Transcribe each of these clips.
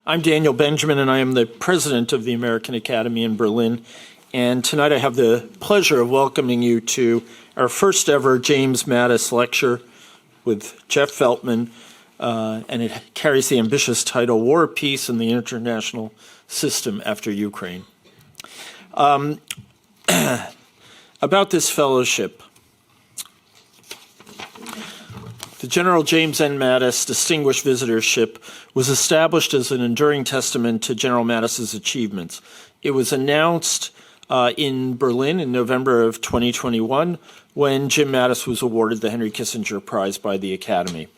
I'm Daniel Benjamin, and I am the president of the American Academy in Berlin. And tonight I have the pleasure of welcoming you to our first ever James Mattis lecture with Jeff Feltman, and it carries the ambitious title, War, Peace, and the International System After Ukraine. About this fellowship, the General James N. Mattis Distinguished Visitorship was established as an enduring testament to General Mattis's achievements. It was announced in Berlin in November of 2021 when Jim Mattis was awarded the Henry Kissinger Prize by the Academy.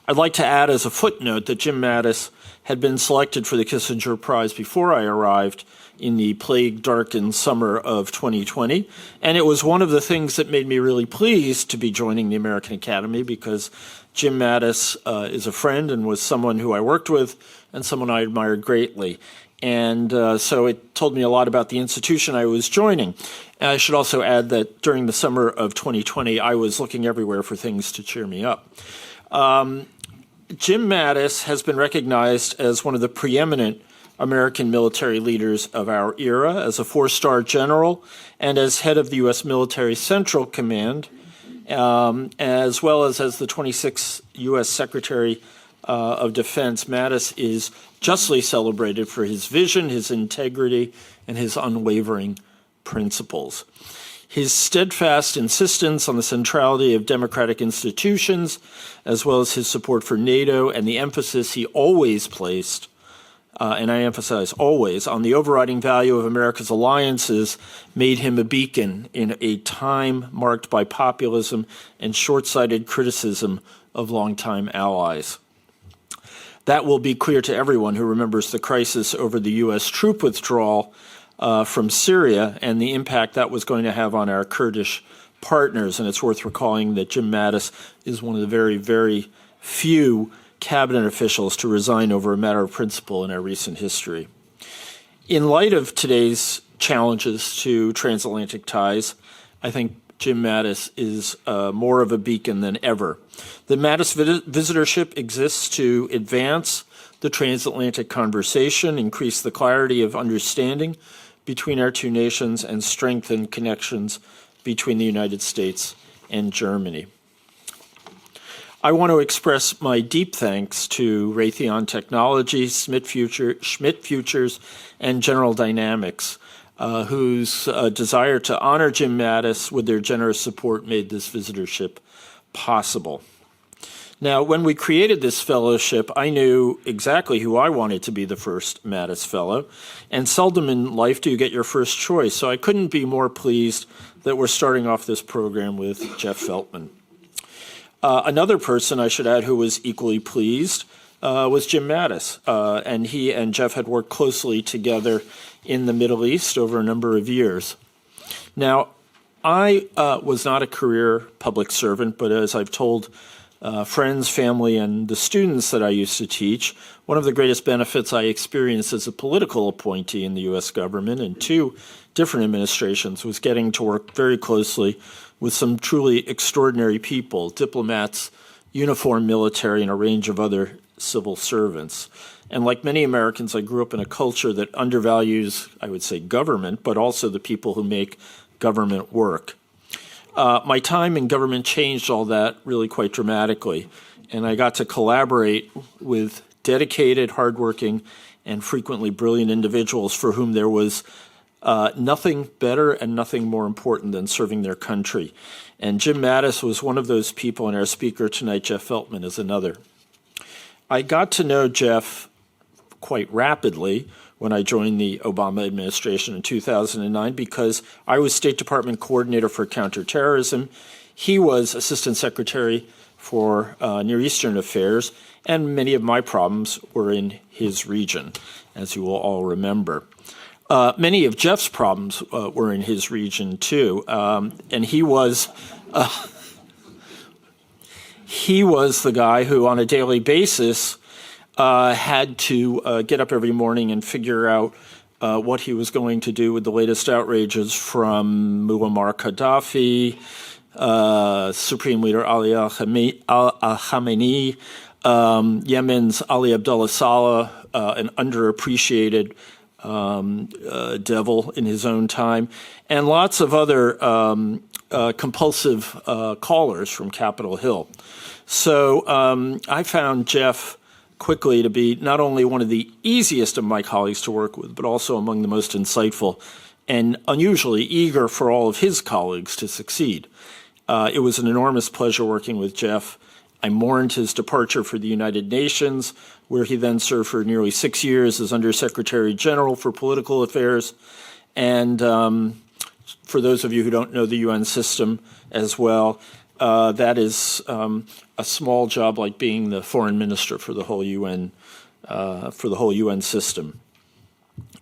I'd like to add as a footnote that Jim Mattis had been selected for the Kissinger Prize before I arrived in the plague-darkened summer of 2020, and it was one of the things that made me really pleased to be joining the American Academy, because Jim Mattis is a friend and was someone who I worked with and someone I admired greatly. And so it told me a lot about the institution I was joining. And I should also add that during the summer of 2020, I was looking everywhere for things to cheer me up. Jim Mattis has been recognized as one of the preeminent American military leaders of our era, as a four-star general and as head of the U.S. Military Central Command, as well as the 26th U.S. Secretary of Defense. Mattis is justly celebrated for his vision, his integrity, and his unwavering principles. His steadfast insistence on the centrality of democratic institutions, as well as his support for NATO and the emphasis he always placed, and I emphasize always, on the overriding value of America's alliances, made him a beacon in a time marked by populism and short-sighted criticism of longtime allies. That will be clear to everyone who remembers the crisis over the U.S. troop withdrawal from Syria and the impact that was going to have on our Kurdish partners. And it's worth recalling that Jim Mattis is one of the very, very few cabinet officials to resign over a matter of principle in our recent history. In light of today's challenges to transatlantic ties, I think Jim Mattis is more of a beacon than ever. The Mattis visitorship exists to advance the transatlantic conversation, increase the clarity of understanding between our two nations, and strengthen connections between the United States and Germany. I want to express my deep thanks to Raytheon Technologies, Schmidt Futures, and General Dynamics, whose desire to honor Jim Mattis with their generous support made this visitorship possible. Now, when we created this fellowship, I knew exactly who I wanted to be the first Mattis Fellow, and seldom in life do you get your first choice, so I couldn't be more pleased that we're starting off this program with Jeff Feltman. Another person, I should add, who was equally pleased was Jim Mattis, and he and Jeff had worked closely together in the Middle East over a number of years. Now, I was not a career public servant, but as I've told friends, family, and the students that I used to teach, one of the greatest benefits I experienced as a political appointee in the U.S. government in two different administrations was getting to work very closely with some truly extraordinary people, diplomats, uniformed military, and a range of other civil servants. And like many Americans, I grew up in a culture that undervalues, I would say, government, but also the people who make government work. My time in government changed all that really quite dramatically, and I got to collaborate with dedicated, hardworking, and frequently brilliant individuals for whom there was nothing better and nothing more important than serving their country. And Jim Mattis was one of those people, and our speaker tonight, Jeff Feltman, is another. I got to know Jeff quite rapidly when I joined the Obama administration in 2009 because I was State Department coordinator for counterterrorism. He was Assistant Secretary for Near Eastern Affairs, and many of my problems were in his region, as you will all remember. Many of Jeff's problems were in his region, too, and he was the guy who, on a daily basis, had to get up every morning and figure out what he was going to do with the latest outrages from Muammar Gaddafi, Supreme Leader Ali Khamenei, Yemen's Ali Abdullah Saleh, an underappreciated devil in his own time, and lots of other compulsive callers from Capitol Hill. So I found Jeff quickly to be not only one of the easiest of my colleagues to work with, but also among the most insightful and unusually eager for all of his colleagues to succeed. It was an enormous pleasure working with Jeff. I mourned his departure for the United Nations, where he then served for nearly 6 years as Undersecretary General for Political Affairs. And for those of you who don't know the UN system as well, that is a small job like being the foreign minister for the whole UN system.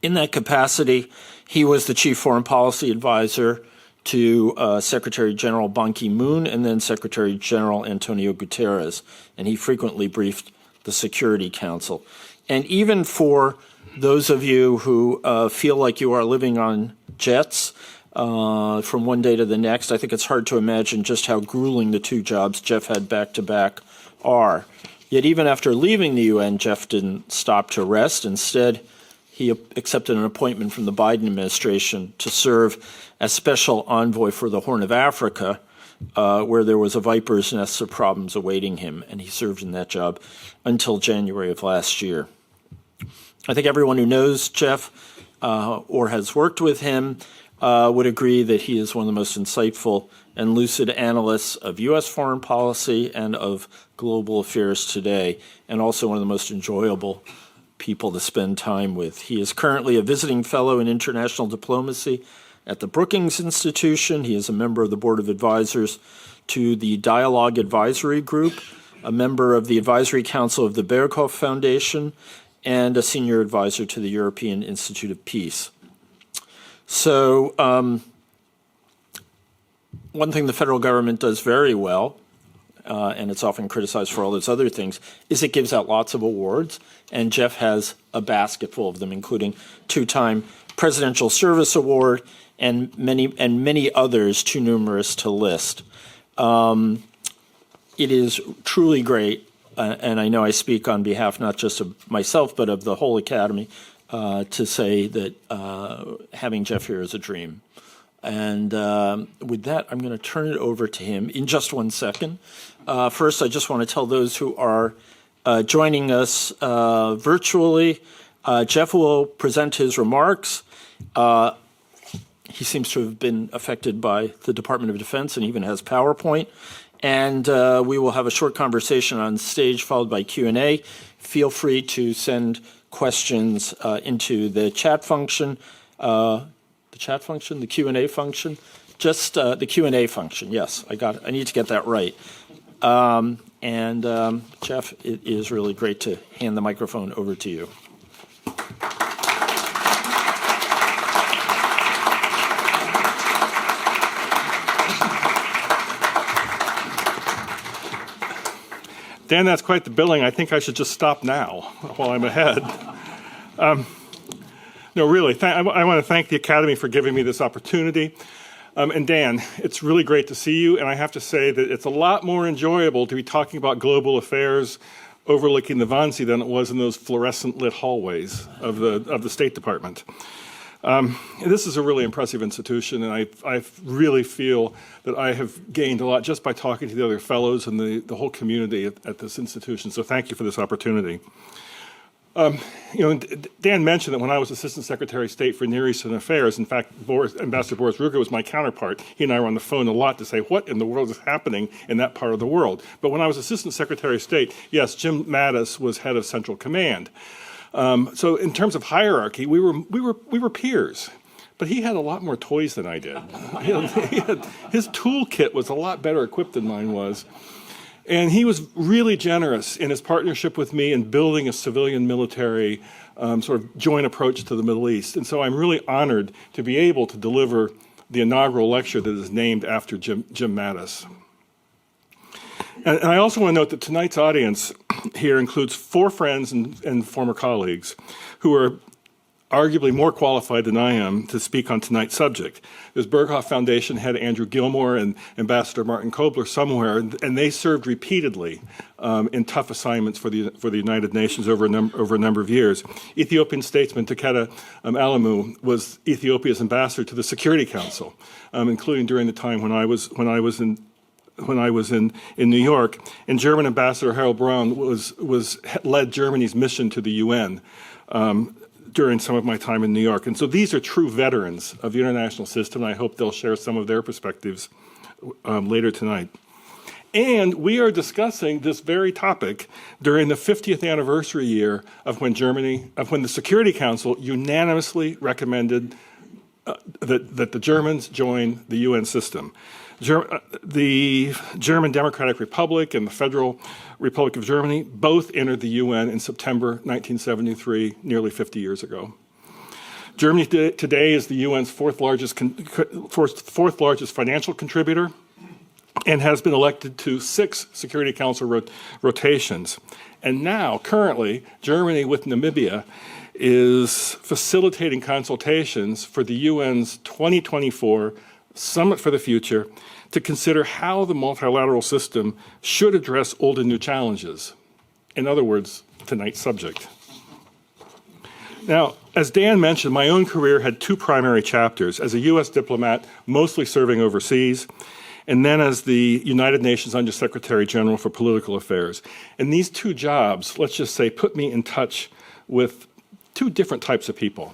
In that capacity, he was the chief foreign policy advisor to Secretary General Ban Ki-moon and then Secretary General Antonio Guterres, and he frequently briefed the Security Council. And even for those of you who feel like you are living on jets from one day to the next, I think it's hard to imagine just how grueling the two jobs Jeff had back-to-back are. Yet even after leaving the UN, Jeff didn't stop to rest. Instead, he accepted an appointment from the Biden administration to serve as special envoy for the Horn of Africa, where there was a viper's nest of problems awaiting him, and he served in that job until January of last year. I think everyone who knows Jeff or has worked with him would agree that he is one of the most insightful and lucid analysts of U.S. foreign policy and of global affairs today, and also one of the most enjoyable people to spend time with. He is currently a visiting fellow in international diplomacy at the Brookings Institution. He is a member of the Board of Advisors to the Dialogue Advisory Group, a member of the Advisory Council of the Berghoff Foundation, and a senior advisor to the European Institute of Peace. So one thing the federal government does very well, and it's often criticized for all those other things, is it gives out lots of awards, and Jeff has a basket full of them, including two-time Presidential Service Award and many others too numerous to list. It is truly great, and I know I speak on behalf not just of myself but of the whole Academy, to say that having Jeff here is a dream. And with that, I'm going to turn it over to him in just 1 second. First, I just want to tell those who are joining us virtually, Jeff will present his remarks. He seems to have been affected by the Department of Defense and even has PowerPoint. And we will have a short conversation on stage followed by Q&A. Feel free to send questions into the chat function. The Q&A function, just the Q&A function. Yes, I need to get that right. Jeff, it is really great to hand the microphone over to you. Dan, that's quite the billing. I think I should just stop now while I'm ahead. No, really, I want to thank the Academy for giving me this opportunity. And Dan, it's really great to see you, and I have to say that it's a lot more enjoyable to be talking about global affairs overlooking the Wannsee than it was in those fluorescent lit hallways of the State Department. This is a really impressive institution, and I really feel that I have gained a lot just by talking to the other fellows and the whole community at this institution, so thank you for this opportunity. Dan mentioned that when I was Assistant Secretary of State for Near Eastern Affairs, in fact, Ambassador Boris Ruger was my counterpart. He and I were on the phone a lot to say, what in the world is happening in that part of the world? But when I was Assistant Secretary of State, yes, Jim Mattis was head of Central Command. So in terms of hierarchy, we were peers. But he had a lot more toys than I did. His toolkit was a lot better equipped than mine was. And he was really generous in his partnership with me in building a civilian-military sort of joint approach to the Middle East. And so I'm really honored to be able to deliver the inaugural lecture that is named after Jim Mattis. And I also want to note that tonight's audience here includes 4 friends and former colleagues who are arguably more qualified than I am to speak on tonight's subject. There's Berghoff Foundation head Andrew Gilmore and Ambassador Martin Kobler somewhere, and they served repeatedly in tough assignments for the United Nations over a number of years. Ethiopian statesman Takeda Alamu was Ethiopia's ambassador to the Security Council, including during the time when I was in New York, and German Ambassador Harold Braun led Germany's mission to the UN during some of my time in New York. And so these are true veterans of the international system, and I hope they'll share some of their perspectives later tonight. And we are discussing this very topic during the 50th anniversary year of when the Security Council unanimously recommended that the Germans join the UN system. The German Democratic Republic and the Federal Republic of Germany both entered the UN in September 1973, nearly 50 years ago. Germany today is the UN's fourth largest financial contributor and has been elected to 6 Security Council rotations. And now, currently, Germany with Namibia is facilitating consultations for the UN's 2024 Summit for the Future to consider how the multilateral system should address old and new challenges. In other words, tonight's subject. Now, as Dan mentioned, my own career had 2 primary chapters: as a U.S. diplomat, mostly serving overseas, and then as the United Nations Undersecretary General for Political Affairs. And these 2 jobs, let's just say, put me in touch with 2 different types of people.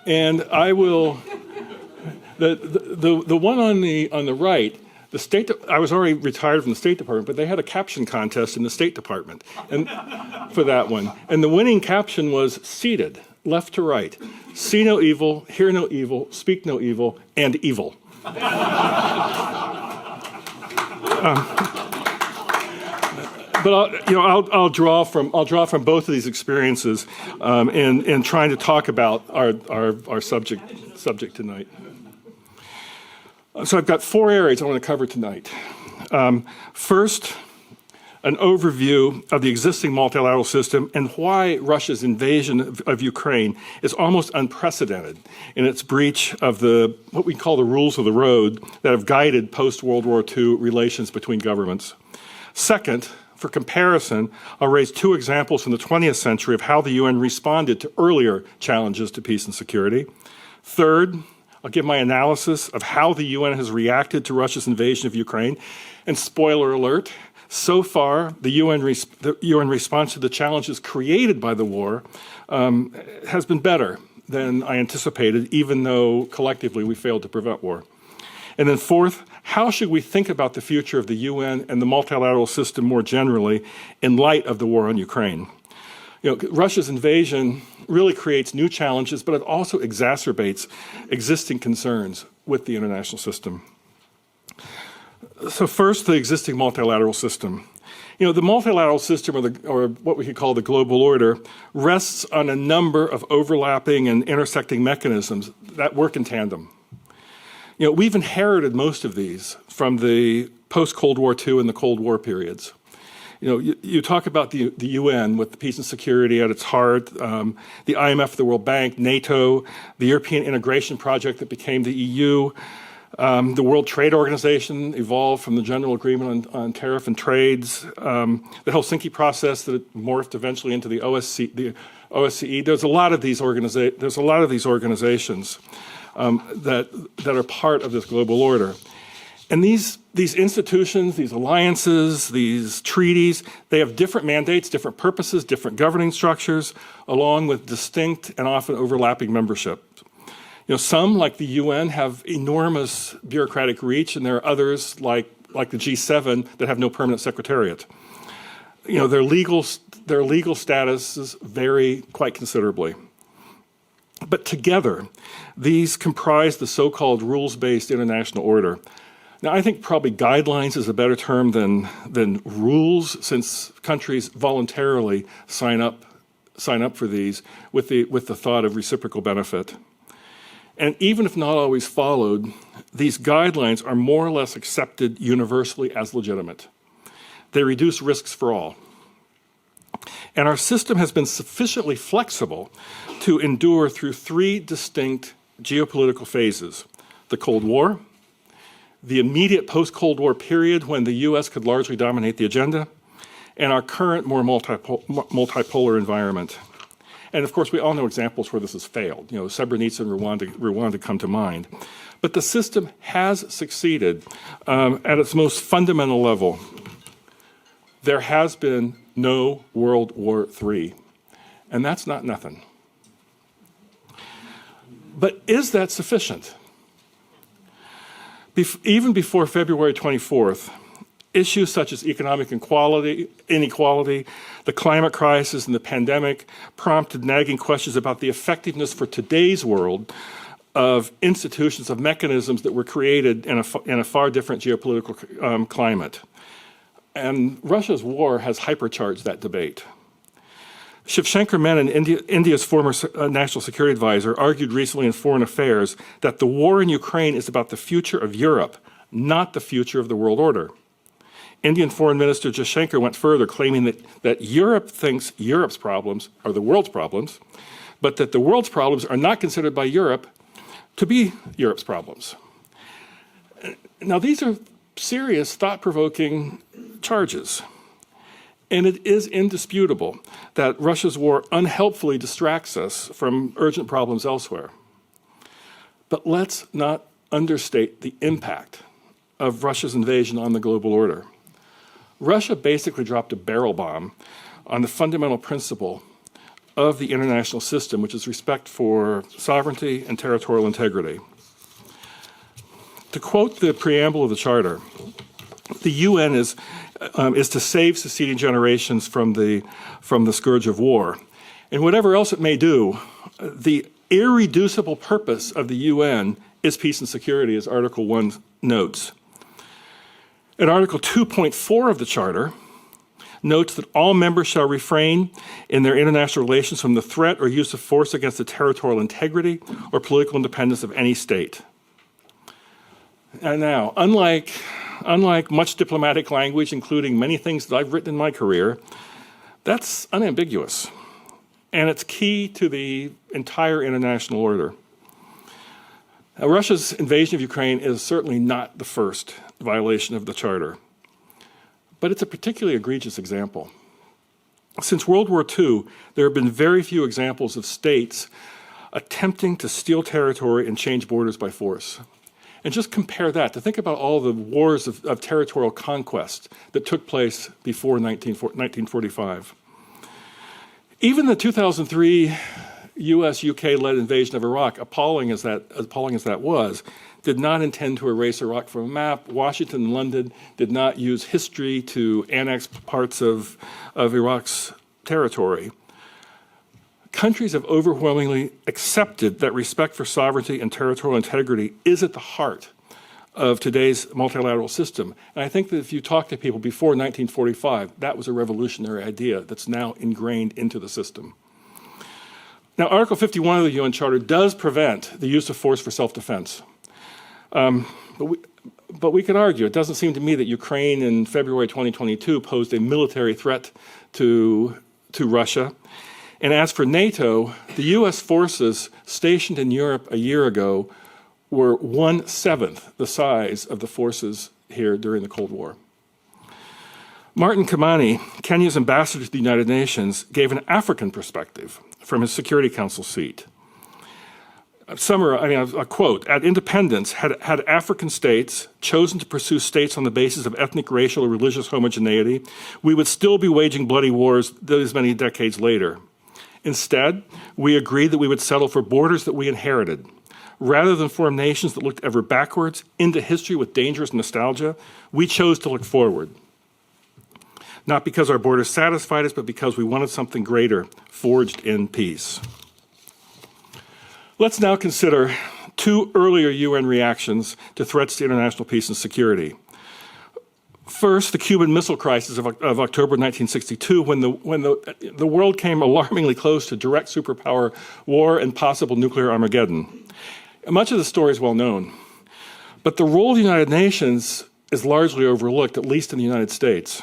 And I will, the one on the right, I was already retired from the State Department, but they had a caption contest in the State Department and for that one. And the winning caption was seated, left to right. See no evil, hear no evil, speak no evil, and evil. But I'll draw from both of these experiences in trying to talk about our subject tonight. So I've got 4 areas I want to cover tonight. First, an overview of the existing multilateral system and why Russia's invasion of Ukraine is almost unprecedented in its breach of what we call the rules of the road that have guided post-World War II relations between governments. Second, for comparison, I'll raise 2 examples from the 20th century of how the UN responded to earlier challenges to peace and security. Third, I'll give my analysis of how the UN has reacted to Russia's invasion of Ukraine. And spoiler alert, so far, the UN response to the challenges created by the war has been better than I anticipated, even though collectively we failed to prevent war. And then fourth, how should we think about the future of the UN and the multilateral system more generally in light of the war on Ukraine? Russia's invasion really creates new challenges, but it also exacerbates existing concerns with the international system. So first, the existing multilateral system. The multilateral system, or what we could call the global order, rests on a number of overlapping and intersecting mechanisms that work in tandem. We've inherited most of these from the post-Cold War II and the Cold War periods. You talk about the UN with the peace and security at its heart, the IMF, the World Bank, NATO, the European integration project that became the EU, the World Trade Organization evolved from the General Agreement on Tariff and Trades, the Helsinki process that morphed eventually into the OSCE. There's a lot of these organizations that are part of this global order. And these institutions, these alliances, these treaties, they have different mandates, different purposes, different governing structures, along with distinct and often overlapping membership. Some, like the UN, have enormous bureaucratic reach, and there are others, like the G7, that have no permanent secretariat. Their legal statuses vary quite considerably. But together, these comprise the so-called rules-based international order. Now, I think probably guidelines is a better term than rules, since countries voluntarily sign up for these with the thought of reciprocal benefit. And even if not always followed, these guidelines are more or less accepted universally as legitimate. They reduce risks for all. And our system has been sufficiently flexible to endure through three distinct geopolitical phases: the Cold War, the immediate post-Cold War period when the US could largely dominate the agenda, and our current more multipolar environment. And of course, we all know examples where this has failed. You know, Srebrenica and Rwanda come to mind. But the system has succeeded at its most fundamental level. There has been no World War III, and that's not nothing. But is that sufficient? Even before February 24th, issues such as economic inequality, the climate crisis, and the pandemic prompted nagging questions about the effectiveness for today's world of institutions, of mechanisms that were created in a far different geopolitical climate. And Russia's war has hypercharged that debate. Shivshankar Menon, India's former national security advisor, argued recently in Foreign Affairs that the war in Ukraine is about the future of Europe, not the future of the world order. Indian Foreign Minister Jaishankar went further, claiming that Europe thinks Europe's problems are the world's problems, but that the world's problems are not considered by Europe to be Europe's problems. Now, these are serious, thought-provoking charges. And it is indisputable that Russia's war unhelpfully distracts us from urgent problems elsewhere. But let's not understate the impact of Russia's invasion on the global order. Russia basically dropped a barrel bomb on the fundamental principle of the international system, which is respect for sovereignty and territorial integrity. To quote the preamble of the Charter, the UN is to save succeeding generations from the scourge of war. And whatever else it may do, the irreducible purpose of the UN is peace and security, as Article 1 notes. And Article 2.4 of the Charter notes that all members shall refrain in their international relations from the threat or use of force against the territorial integrity or political independence of any state. And now, unlike much diplomatic language, including many things that I've written in my career, that's unambiguous. And it's key to the entire international order. Now, Russia's invasion of Ukraine is certainly not the first violation of the Charter, but it's a particularly egregious example. Since World War II, there have been very few examples of states attempting to steal territory and change borders by force. And just compare that to think about all the wars of territorial conquest that took place before 1945. Even the 2003 US-UK-led invasion of Iraq, appalling as that was, did not intend to erase Iraq from a map. Washington and London did not use history to annex parts of Iraq's territory. Countries have overwhelmingly accepted that respect for sovereignty and territorial integrity is at the heart of today's multilateral system. And I think that if you talk to people before 1945, that was a revolutionary idea that's now ingrained into the system. Now, Article 51 of the UN Charter does prevent the use of force for self-defense. But we could argue, it doesn't seem to me that Ukraine in February 2022 posed a military threat to Russia. And as for NATO, the US forces stationed in Europe a year ago were 1/7 the size of the forces here during the Cold War. Martin Kimani, Kenya's ambassador to the United Nations, gave an African perspective from his Security Council seat. A quote, "At independence, had African states chosen to pursue states on the basis of ethnic, racial, or religious homogeneity, we would still be waging bloody wars those many decades later. Instead, we agreed that we would settle for borders that we inherited. Rather than form nations that looked ever backwards into history with dangerous nostalgia, we chose to look forward. Not because our borders satisfied us, but because we wanted something greater, forged in peace." Let's now consider two earlier UN reactions to threats to international peace and security. First, the Cuban Missile Crisis of October 1962, when the world came alarmingly close to direct superpower war and possible nuclear Armageddon. Much of the story is well known, but the role of the United Nations is largely overlooked, at least in the United States.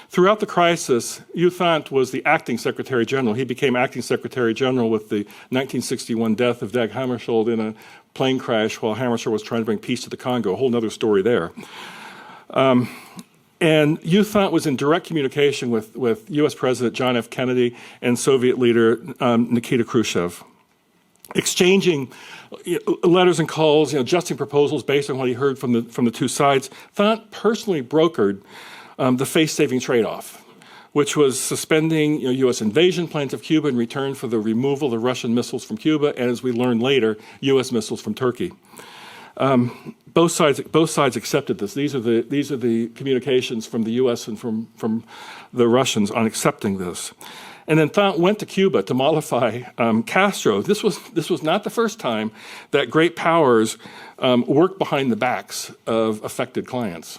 Throughout the crisis, Uthant was the acting Secretary General. He became acting Secretary General with the 1961 death of Dag Hammarskjöld in a plane crash while Hammarskjöld was trying to bring peace to the Congo. A whole other story there. And Uthant was in direct communication with U.S. President John F. Kennedy and Soviet leader Nikita Khrushchev, exchanging letters and calls, adjusting proposals based on what he heard from the two sides. Uthant personally brokered the face-saving trade-off, which was suspending U.S. invasion plans of Cuba in return for the removal of Russian missiles from Cuba, and as we learned later, U.S. missiles from Turkey. Both sides accepted this. These are the communications from the U.S. and from the Russians on accepting this. And then Uthant went to Cuba to mollify Castro. This was not the first time that great powers worked behind the backs of affected clients.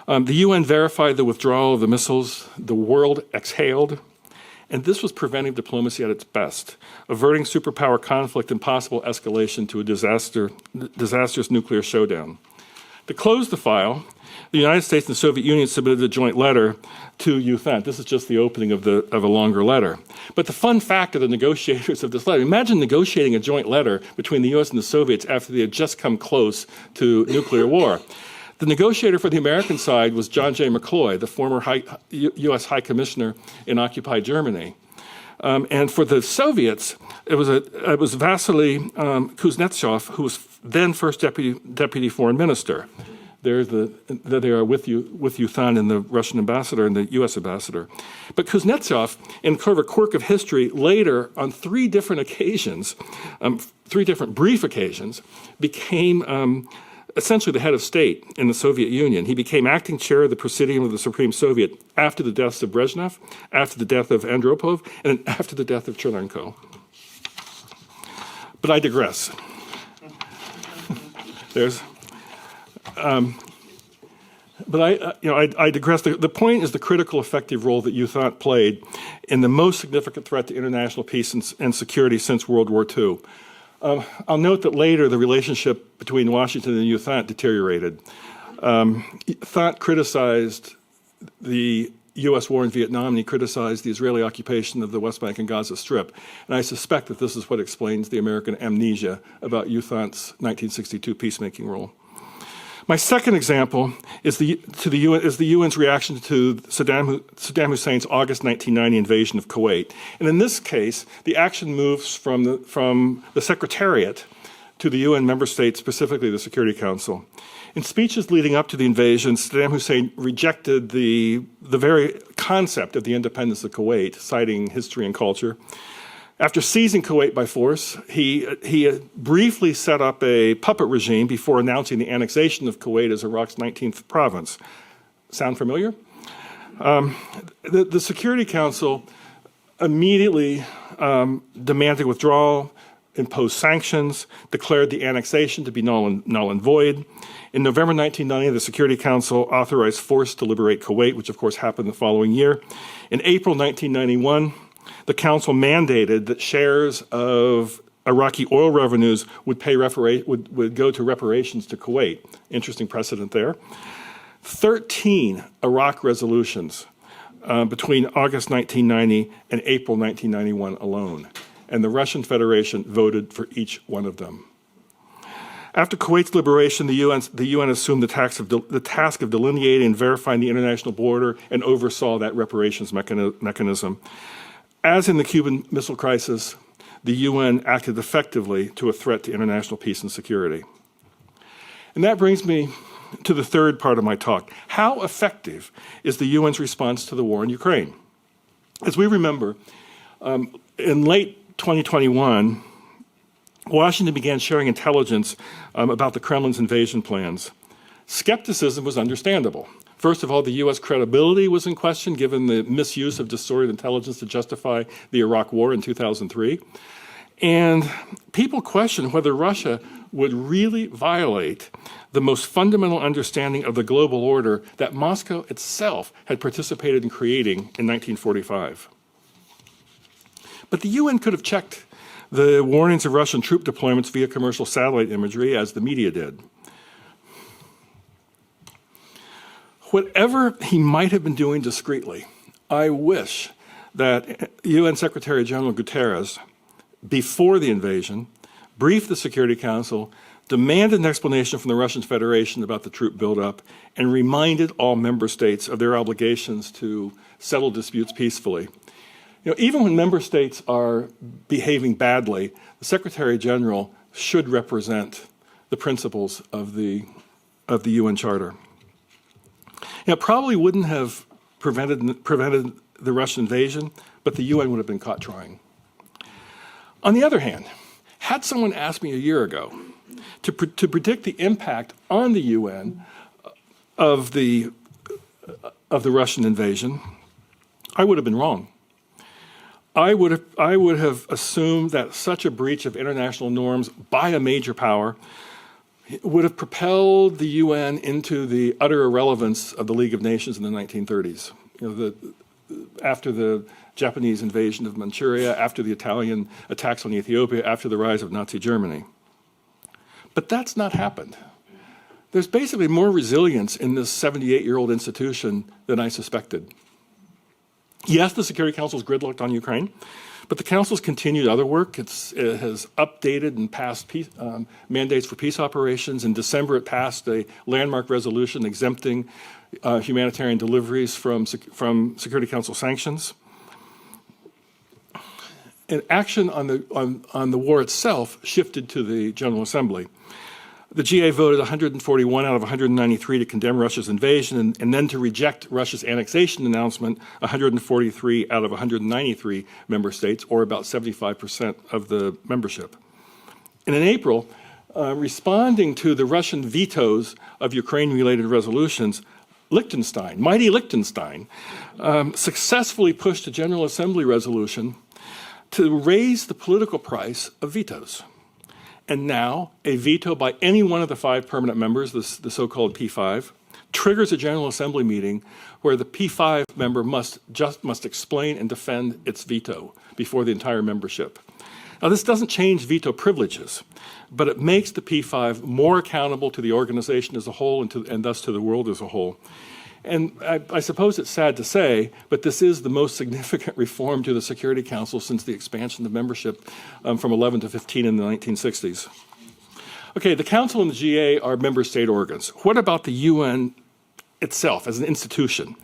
The UN verified the withdrawal of the missiles. The world exhaled. And this was preventive diplomacy at its best, averting superpower conflict and possible escalation to a disastrous nuclear showdown. To close the file, the United States and the Soviet Union submitted a joint letter to Uthant. This is just the opening of a longer letter. But the fun fact of the negotiators of this letter, imagine negotiating a joint letter between the US and the Soviets after they had just come close to nuclear war. The negotiator for the American side was John J. McCloy, the former U.S. High Commissioner in occupied Germany. And for the Soviets, it was Vasily Kuznetsov, who was then first deputy foreign minister. There they are with Uthant and the Russian ambassador and the U.S. ambassador. But Kuznetsov, in kind of a quirk of history, later on three different occasions, three different brief occasions, became essentially the head of state in the Soviet Union. He became acting chair of the Presidium of the Supreme Soviet after the deaths of Brezhnev, after the death of Andropov, and after the death of Chernenko. But I digress. I digress. The point is the critical, effective role that Uthant played in the most significant threat to international peace and security since World War II. I'll note that later the relationship between Washington and Uthant deteriorated. Uthant criticized the U.S. war in Vietnam, and he criticized the Israeli occupation of the West Bank and Gaza Strip. And I suspect that this is what explains the American amnesia about Uthant's 1962 peacemaking role. My second example is the UN's reaction to Saddam Hussein's August 1990 invasion of Kuwait. And in this case, the action moves from the Secretariat to the UN member states, specifically the Security Council. In speeches leading up to the invasion, Saddam Hussein rejected the very concept of the independence of Kuwait, citing history and culture. After seizing Kuwait by force, he briefly set up a puppet regime before announcing the annexation of Kuwait as Iraq's 19th province. Sound familiar? The Security Council immediately demanded withdrawal, imposed sanctions, declared the annexation to be null and void. In November 1990, the Security Council authorized force to liberate Kuwait, which of course happened the following year. In April 1991, the Council mandated that shares of Iraqi oil revenues would go to reparations to Kuwait. Interesting precedent there. 13 Iraq resolutions between August 1990 and April 1991 alone, and the Russian Federation voted for each one of them. After Kuwait's liberation, the UN assumed the task of delineating and verifying the international border and oversaw that reparations mechanism. As in the Cuban Missile Crisis, the UN acted effectively to a threat to international peace and security. And that brings me to the third part of my talk. How effective is the UN's response to the war in Ukraine? As we remember, in late 2021, Washington began sharing intelligence about the Kremlin's invasion plans. Skepticism was understandable. First of all, the U.S. credibility was in question given the misuse of distorted intelligence to justify the Iraq War in 2003. And people questioned whether Russia would really violate the most fundamental understanding of the global order that Moscow itself had participated in creating in 1945. But the UN could have checked the warnings of Russian troop deployments via commercial satellite imagery, as the media did. Whatever he might have been doing discreetly, I wish that UN Secretary General Guterres, before the invasion, briefed the Security Council, demanded an explanation from the Russian Federation about the troop buildup, and reminded all member states of their obligations to settle disputes peacefully. Even when member states are behaving badly, the Secretary General should represent the principles of the UN Charter. It probably wouldn't have prevented the Russian invasion, but the UN would have been caught trying. On the other hand, had someone asked me a year ago to predict the impact on the UN of the Russian invasion, I would have been wrong. I would have assumed that such a breach of international norms by a major power would have propelled the UN into the utter irrelevance of the League of Nations in the 1930s. After the Japanese invasion of Manchuria, after the Italian attacks on Ethiopia, after the rise of Nazi Germany. But that's not happened. There's basically more resilience in this 78-year-old institution than I suspected. Yes, the Security Council is gridlocked on Ukraine, but the Council's continued other work. It has updated and passed mandates for peace operations. In December, it passed a landmark resolution exempting humanitarian deliveries from Security Council sanctions. And action on the war itself shifted to the General Assembly. The GA voted 141 out of 193 to condemn Russia's invasion and then to reject Russia's annexation announcement, 143 out of 193 member states, or about 75% of the membership. And in April, responding to the Russian vetoes of Ukraine-related resolutions, Liechtenstein, mighty Liechtenstein, successfully pushed a General Assembly resolution to raise the political price of vetoes. And now, a veto by any one of the 5 permanent members, the so-called P5, triggers a General Assembly meeting where the P5 member must explain and defend its veto before the entire membership. Now, this doesn't change veto privileges, but it makes the P5 more accountable to the organization as a whole and thus to the world as a whole. And I suppose it's sad to say, but this is the most significant reform to the Security Council since the expansion of membership from 11 to 15 in the 1960s. Okay, the Council and the GA are member state organs. What about the UN itself as an institution?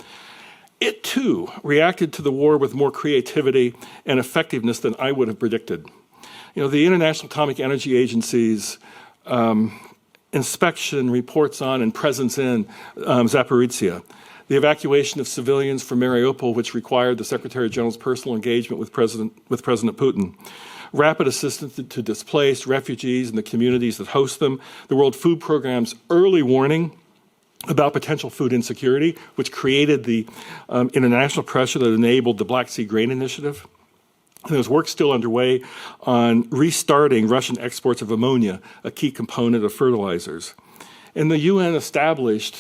It too reacted to the war with more creativity and effectiveness than I would have predicted. The International Atomic Energy Agency's inspection, reports on, and presence in Zaporizhzhia, the evacuation of civilians from Mariupol, which required the Secretary General's personal engagement with President Putin, rapid assistance to displaced refugees and the communities that host them, the World Food Programme's early warning about potential food insecurity, which created the international pressure that enabled the Black Sea Grain Initiative. There's work still underway on restarting Russian exports of ammonia, a key component of fertilizers. And the UN established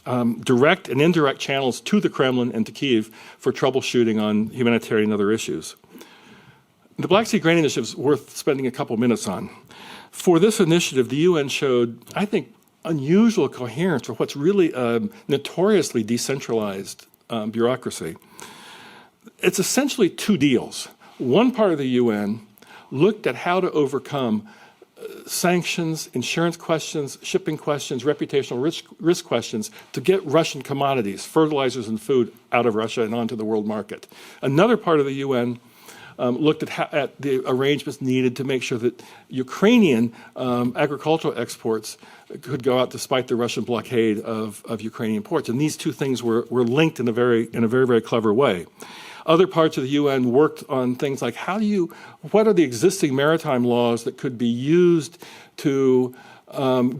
direct and indirect channels to the Kremlin and to Kyiv for troubleshooting on humanitarian and other issues. The Black Sea Grain Initiative is worth spending a couple minutes on. For this initiative, the UN showed, I think, unusual coherence for what's really a notoriously decentralized bureaucracy. It's essentially 2 deals. One part of the UN looked at how to overcome sanctions, insurance questions, shipping questions, reputational risk questions to get Russian commodities, fertilizers and food out of Russia and onto the world market. Another part of the UN looked at the arrangements needed to make sure that Ukrainian agricultural exports could go out despite the Russian blockade of Ukrainian ports. And these 2 things were linked in a very, very clever way. Other parts of the UN worked on things like what are the existing maritime laws that could be used to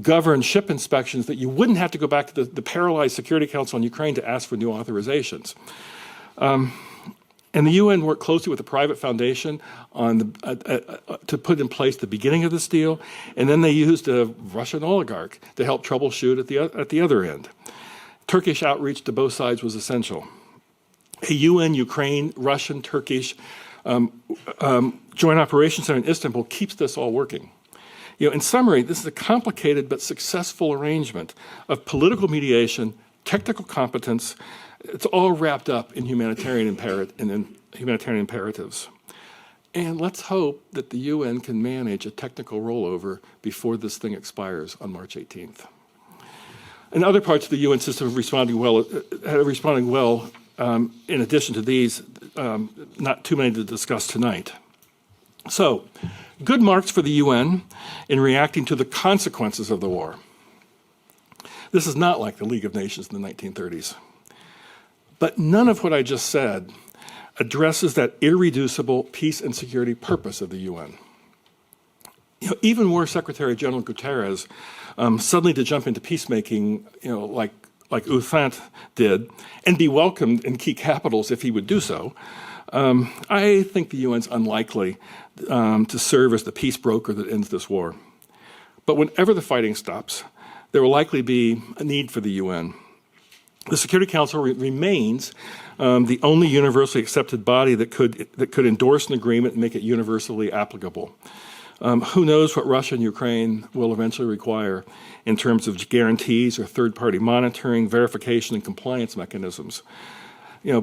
govern ship inspections that you wouldn't have to go back to the paralyzed Security Council on Ukraine to ask for new authorizations. And the UN worked closely with a private foundation on to put in place the beginning of this deal, and then they used a Russian oligarch to help troubleshoot at the other end. Turkish outreach to both sides was essential. A UN, Ukraine, Russian, Turkish joint operations center in Istanbul keeps this all working. In summary, this is a complicated but successful arrangement of political mediation, technical competence. It's all wrapped up in humanitarian imperatives. And let's hope that the UN can manage a technical rollover before this thing expires on March 18th. And other parts of the UN system are responding well, in addition to these, not too many to discuss tonight. So, good marks for the UN in reacting to the consequences of the war. This is not like the League of Nations in the 1930s. But none of what I just said addresses that irreducible peace and security purpose of the UN. Even were Secretary General Guterres suddenly to jump into peacemaking, like Upend did, and be welcomed in key capitals if he would do so, I think the UN's unlikely to serve as the peace broker that ends this war. But whenever the fighting stops, there will likely be a need for the UN. The Security Council remains the only universally accepted body that could endorse an agreement and make it universally applicable. Who knows what Russia and Ukraine will eventually require in terms of guarantees or third-party monitoring, verification, and compliance mechanisms.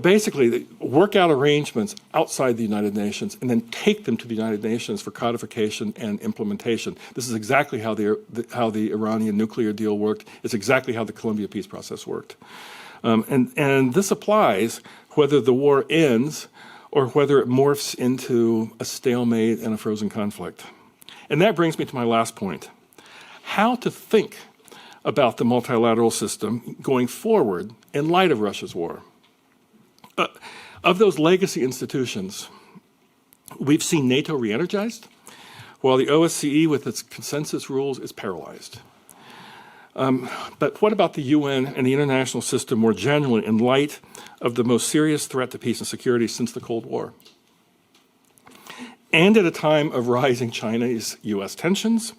Basically, work out arrangements outside the United Nations and then take them to the United Nations for codification and implementation. This is exactly how the Iranian nuclear deal worked. It's exactly how the Colombia peace process worked. And this applies whether the war ends or whether it morphs into a stalemate and a frozen conflict. And that brings me to my last point. How to think about the multilateral system going forward in light of Russia's war. Of those legacy institutions, we've seen NATO re-energized, while the OSCE with its consensus rules is paralyzed. But what about the UN and the international system more generally in light of the most serious threat to peace and security since the Cold War? And at a time of rising Chinese-US tensions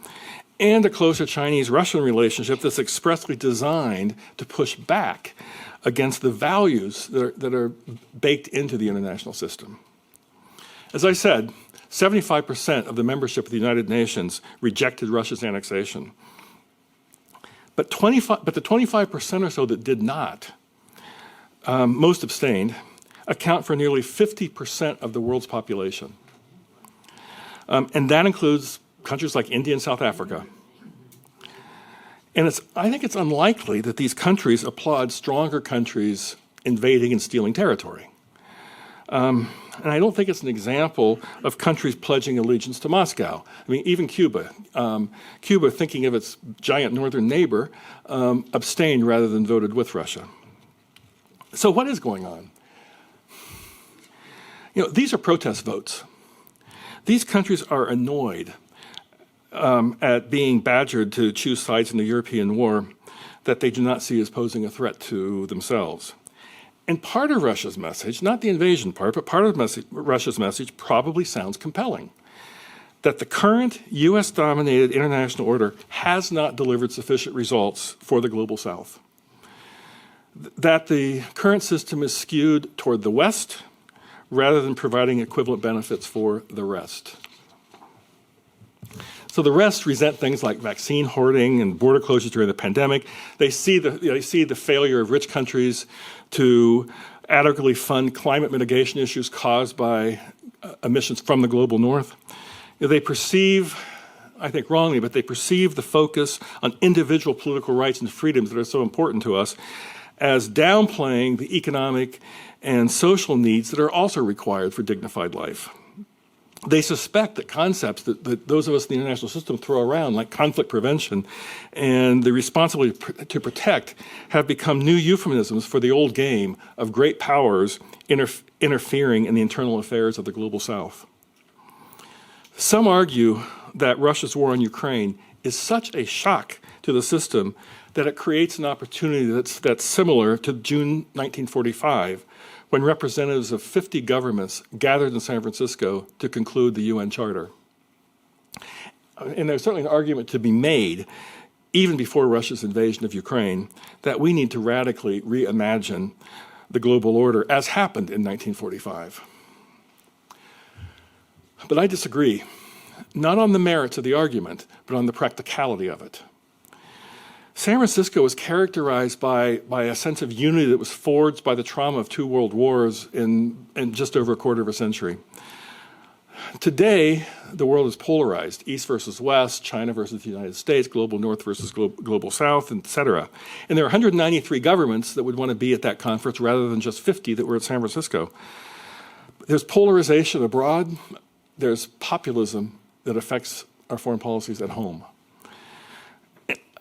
and a closer Chinese-Russian relationship that's expressly designed to push back against the values that are baked into the international system. As I said, 75% of the membership of the United Nations rejected Russia's annexation. But the 25% or so that did not, most abstained, account for nearly 50% of the world's population. And that includes countries like India and South Africa. And I think it's unlikely that these countries applaud stronger countries invading and stealing territory. And I don't think it's an example of countries pledging allegiance to Moscow. I mean, even Cuba. Cuba, thinking of its giant northern neighbor, abstained rather than voted with Russia. So what is going on? These are protest votes. These countries are annoyed at being badgered to choose sides in the European war that they do not see as posing a threat to themselves. And part of Russia's message, not the invasion part, but part of Russia's message probably sounds compelling, that the current US-dominated international order has not delivered sufficient results for the global South, that the current system is skewed toward the West rather than providing equivalent benefits for the rest. So the rest resent things like vaccine hoarding and border closures during the pandemic. They see the failure of rich countries to adequately fund climate mitigation issues caused by emissions from the global north. They perceive, I think wrongly, but they perceive the focus on individual political rights and freedoms that are so important to us as downplaying the economic and social needs that are also required for dignified life. They suspect that concepts that those of us in the international system throw around, like conflict prevention and the responsibility to protect, have become new euphemisms for the old game of great powers interfering in the internal affairs of the global South. Some argue that Russia's war on Ukraine is such a shock to the system that it creates an opportunity that's similar to June 1945, when representatives of 50 governments gathered in San Francisco to conclude the UN Charter. And there's certainly an argument to be made, even before Russia's invasion of Ukraine, that we need to radically reimagine the global order as happened in 1945. But I disagree, not on the merits of the argument, but on the practicality of it. San Francisco was characterized by a sense of unity that was forged by the trauma of 2 world wars in just over a quarter of a century. Today, the world is polarized, East versus West, China versus the United States, global North versus global South, etc. And there are 193 governments that would want to be at that conference rather than just 50 that were at San Francisco. There's polarization abroad. There's populism that affects our foreign policies at home.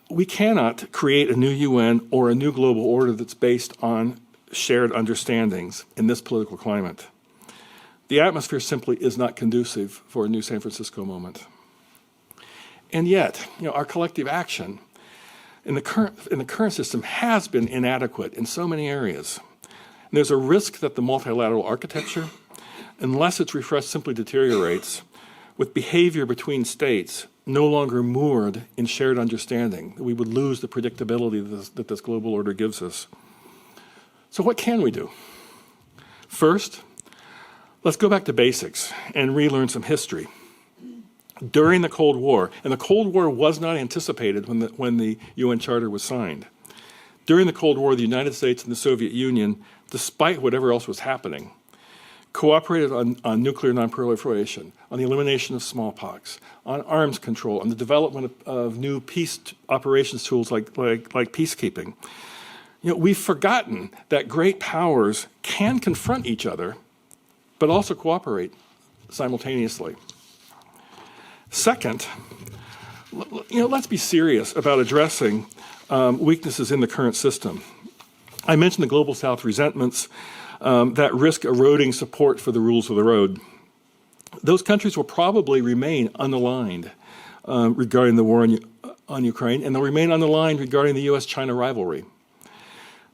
We cannot create a new UN or a new global order that's based on shared understandings in this political climate. The atmosphere simply is not conducive for a new San Francisco moment. And yet, our collective action in the current system has been inadequate in so many areas. And there's a risk that the multilateral architecture, unless it's refreshed, simply deteriorates, with behavior between states no longer moored in shared understanding. We would lose the predictability that this global order gives us. So what can we do? First, let's go back to basics and relearn some history. During the Cold War, and the Cold War was not anticipated when the UN Charter was signed. During the Cold War, the United States and the Soviet Union, despite whatever else was happening, cooperated on nuclear nonproliferation, on the elimination of smallpox, on arms control, on the development of new peace operations tools like peacekeeping. We've forgotten that great powers can confront each other, but also cooperate simultaneously. Second, let's be serious about addressing weaknesses in the current system. I mentioned the Global South resentments that risk eroding support for the rules of the road. Those countries will probably remain unaligned regarding the war on Ukraine, and they'll remain unaligned regarding the US-China rivalry.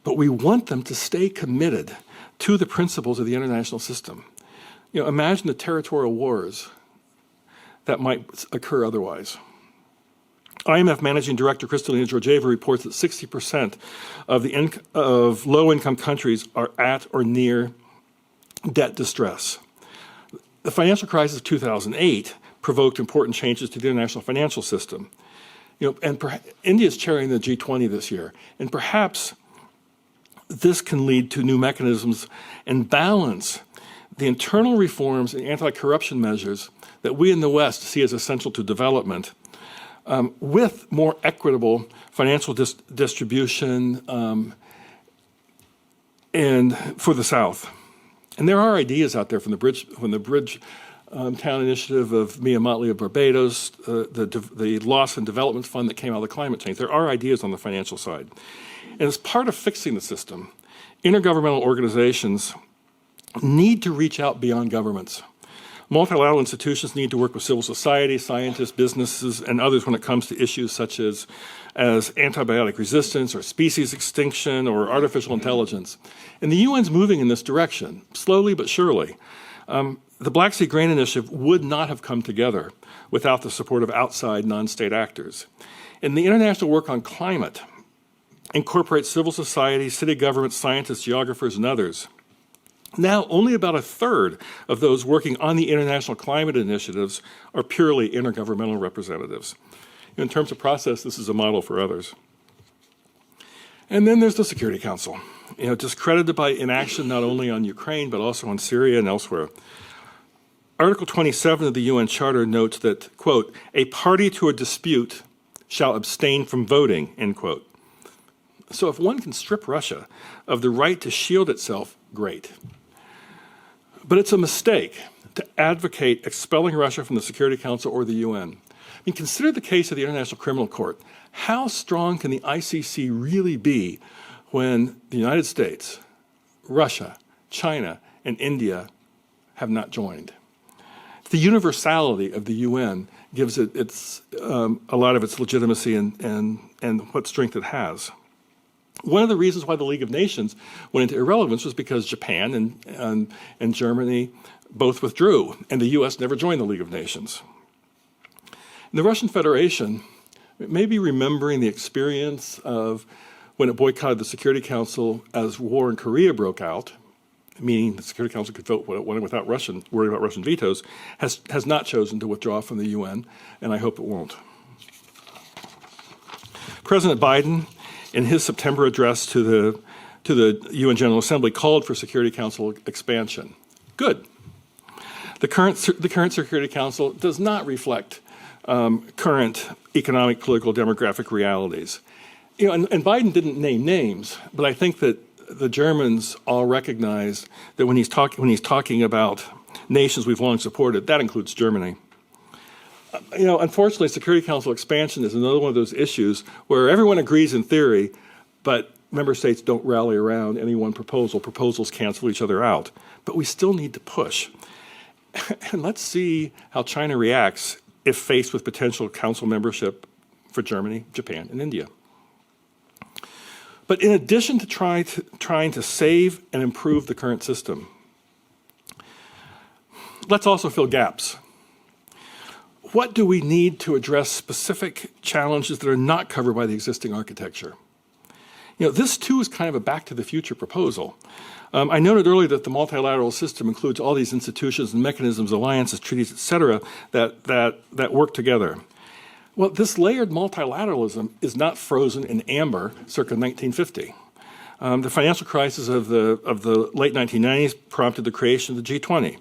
But we want them to stay committed to the principles of the international system. Imagine the territorial wars that might occur otherwise. IMF Managing Director Kristalina Georgieva reports that 60% of low-income countries are at or near debt distress. The financial crisis of 2008 provoked important changes to the international financial system. And India is chairing the G20 this year, and perhaps this can lead to new mechanisms and balance the internal reforms and anti-corruption measures that we in the West see as essential to development, with more equitable financial distribution and for the South. And there are ideas out there from the Bridge Town Initiative of Mia Motley of Barbados, the Loss and Development Fund that came out of the climate change. There are ideas on the financial side. And as part of fixing the system, intergovernmental organizations need to reach out beyond governments. Multilateral institutions need to work with civil society, scientists, businesses, and others when it comes to issues such as antibiotic resistance or species extinction or artificial intelligence. And the UN's moving in this direction, slowly but surely. The Black Sea Grain Initiative would not have come together without the support of outside non-state actors. And the international work on climate incorporates civil society, city governments, scientists, geographers, and others. Now, only about a third of those working on the international climate initiatives are purely intergovernmental representatives. In terms of process, this is a model for others. And then there's the Security Council, discredited by inaction not only on Ukraine, but also on Syria and elsewhere. Article 27 of the UN Charter notes that, quote, a party to a dispute shall abstain from voting, end quote. So if one can strip Russia of the right to shield itself, great. But it's a mistake to advocate expelling Russia from the Security Council or the UN. Consider the case of the International Criminal Court. How strong can the ICC really be when the United States, Russia, China, and India have not joined? The universality of the UN gives it a lot of its legitimacy and what strength it has. One of the reasons why the League of Nations went into irrelevance was because Japan and Germany both withdrew, and the US never joined the League of Nations. And the Russian Federation may be remembering the experience of when it boycotted the Security Council as war in Korea broke out, meaning the Security Council could vote without worry about Russian vetoes, has not chosen to withdraw from the UN, and I hope it won't. President Biden, in his September address to the UN General Assembly, called for Security Council expansion. Good. The current Security Council does not reflect current economic, political, demographic realities. And Biden didn't name names, but I think that the Germans all recognize that when he's talking about nations we've long supported, that includes Germany. Unfortunately, Security Council expansion is another one of those issues where everyone agrees in theory, but member states don't rally around any one proposal. Proposals cancel each other out. But we still need to push. And let's see how China reacts if faced with potential council membership for Germany, Japan, and India. But in addition to trying to save and improve the current system, let's also fill gaps. What do we need to address specific challenges that are not covered by the existing architecture? This too is kind of a back to the future proposal. I noted earlier that the multilateral system includes all these institutions and mechanisms, alliances, treaties, et cetera, that work together. Well, this layered multilateralism is not frozen in amber circa 1950. The financial crisis of the late 1990s prompted the creation of the G20.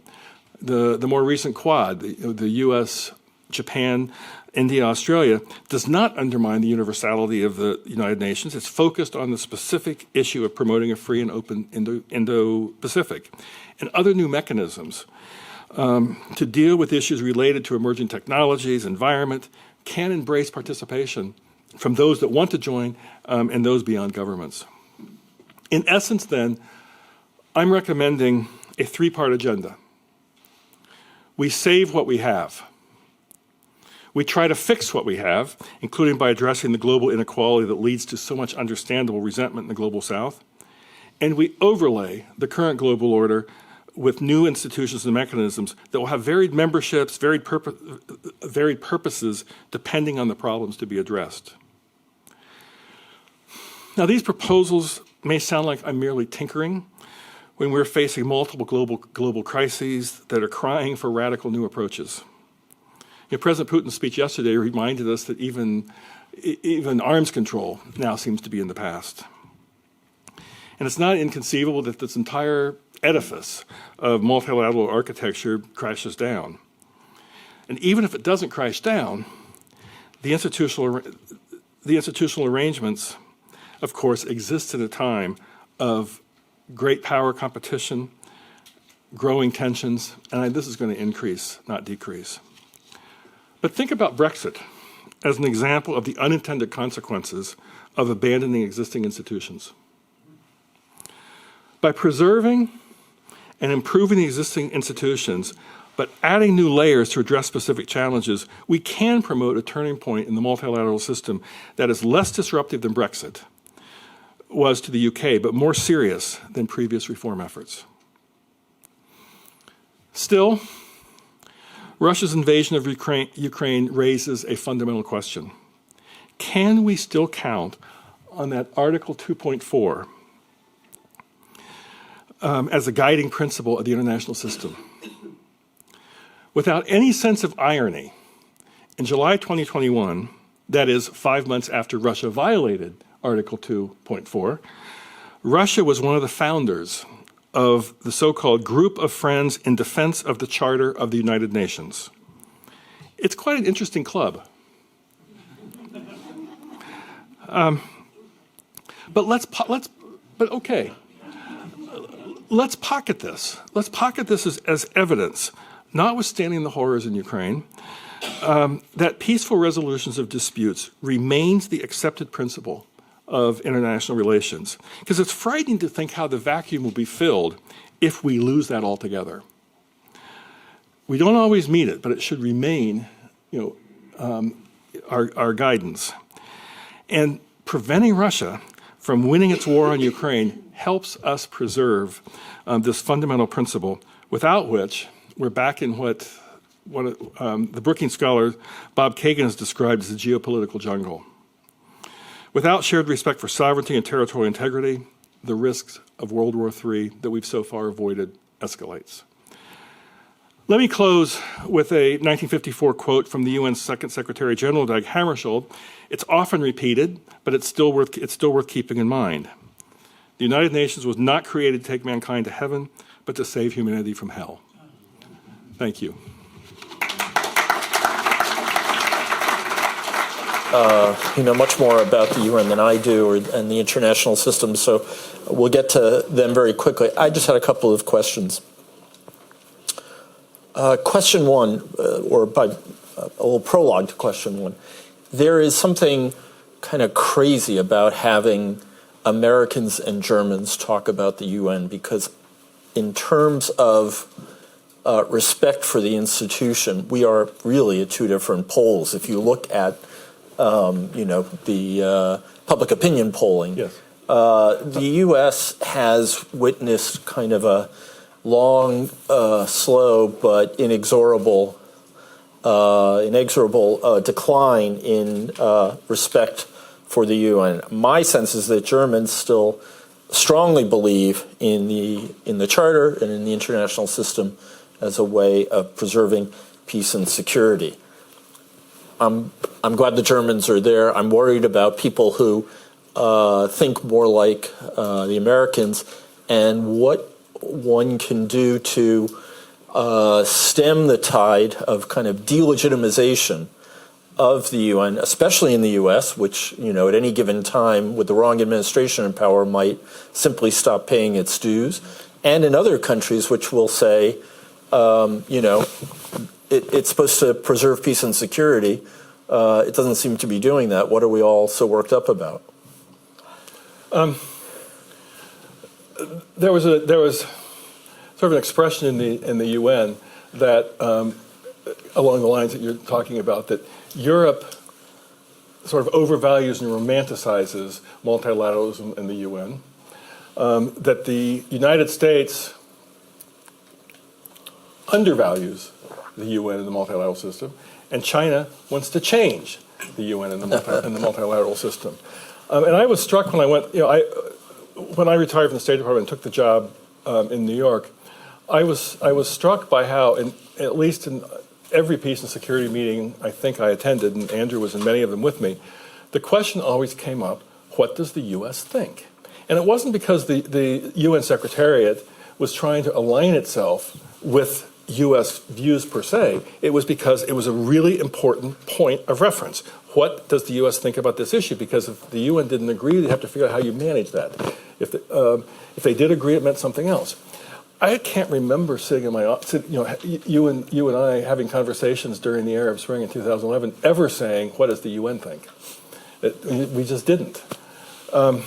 The more recent Quad, the US, Japan, India, Australia, does not undermine the universality of the United Nations. It's focused on the specific issue of promoting a free and open Indo-Pacific and other new mechanisms to deal with issues related to emerging technologies, environment, can embrace participation from those that want to join and those beyond governments. In essence, then, I'm recommending a three-part agenda. We save what we have. We try to fix what we have, including by addressing the global inequality that leads to so much understandable resentment in the global South. And we overlay the current global order with new institutions and mechanisms that will have varied memberships, varied purposes, depending on the problems to be addressed. Now, these proposals may sound like I'm merely tinkering when we're facing multiple global crises that are crying for radical new approaches. President Putin's speech yesterday reminded us that even arms control now seems to be in the past. And it's not inconceivable that this entire edifice of multilateral architecture crashes down. And even if it doesn't crash down, the institutional arrangements, of course, exist at a time of great power competition, growing tensions, and this is going to increase, not decrease. But think about Brexit as an example of the unintended consequences of abandoning existing institutions. By preserving and improving the existing institutions, but adding new layers to address specific challenges, we can promote a turning point in the multilateral system that is less disruptive than Brexit was to the UK, but more serious than previous reform efforts. Still, Russia's invasion of Ukraine raises a fundamental question. Can we still count on that Article 2.4 as a guiding principle of the international system? Without any sense of irony, in July 2021, that is 5 months after Russia violated Article 2.4, Russia was one of the founders of the so-called Group of Friends in Defense of the Charter of the United Nations. It's quite an interesting club. But let's pocket this. Let's pocket this as evidence, notwithstanding the horrors in Ukraine, that peaceful resolutions of disputes remains the accepted principle of international relations. Because it's frightening to think how the vacuum will be filled if we lose that altogether. We don't always meet it, but it should remain, our guidance. And preventing Russia from winning its war on Ukraine helps us preserve this fundamental principle, without which we're back in what the Brookings scholar Bob Kagan has described as the geopolitical jungle. Without shared respect for sovereignty and territorial integrity, the risks of World War III that we've so far avoided escalates. Let me close with a 1954 quote from the UN's Second Secretary General, Dag Hammarskjöld. It's often repeated, but it's still worth keeping in mind. The United Nations was not created to take mankind to heaven, but to save humanity from hell. Thank you. You know much more about the UN than I do and the international system, so we'll get to them very quickly. I just had a couple of questions. Question one, or by a little prologue to question one. There is something kind of crazy about having Americans and Germans talk about the UN, because in terms of respect for the institution, we are really at two different poles. If you look at the public opinion polling, yes. The U.S. has witnessed kind of a long, slow, but inexorable decline in respect for the UN. My sense is that Germans still strongly believe in the Charter and in the international system as a way of preserving peace and security. I'm glad the Germans are there. I'm worried about people who think more like the Americans, and what one can do to stem the tide of kind of delegitimization of the UN, especially in the U.S., which, at any given time with the wrong administration in power might simply stop paying its dues, and in other countries which will say, it's supposed to preserve peace and security. It doesn't seem to be doing that. What are we all so worked up about? There was sort of an expression in the UN that, along the lines that you're talking about, that Europe sort of overvalues and romanticizes multilateralism in the UN, that the United States undervalues the UN and the multilateral system, and China wants to change the UN and the multilateral system. And I was struck when I went, when I retired from the State Department and took the job in New York, I was struck by how, at least in every peace and security meeting I think I attended, and Andrew was in many of them with me, the question always came up, what does the U.S. think? And it wasn't because the UN Secretariat was trying to align itself with U.S. views per se. It was because it was a really important point of reference. What does the U.S. think about this issue? Because if the UN didn't agree, they'd have to figure out how you manage that. If they did agree, it meant something else. I can't remember sitting in my office, you and I having conversations during the Arab Spring in 2011, ever saying, what does the UN think? We just didn't. But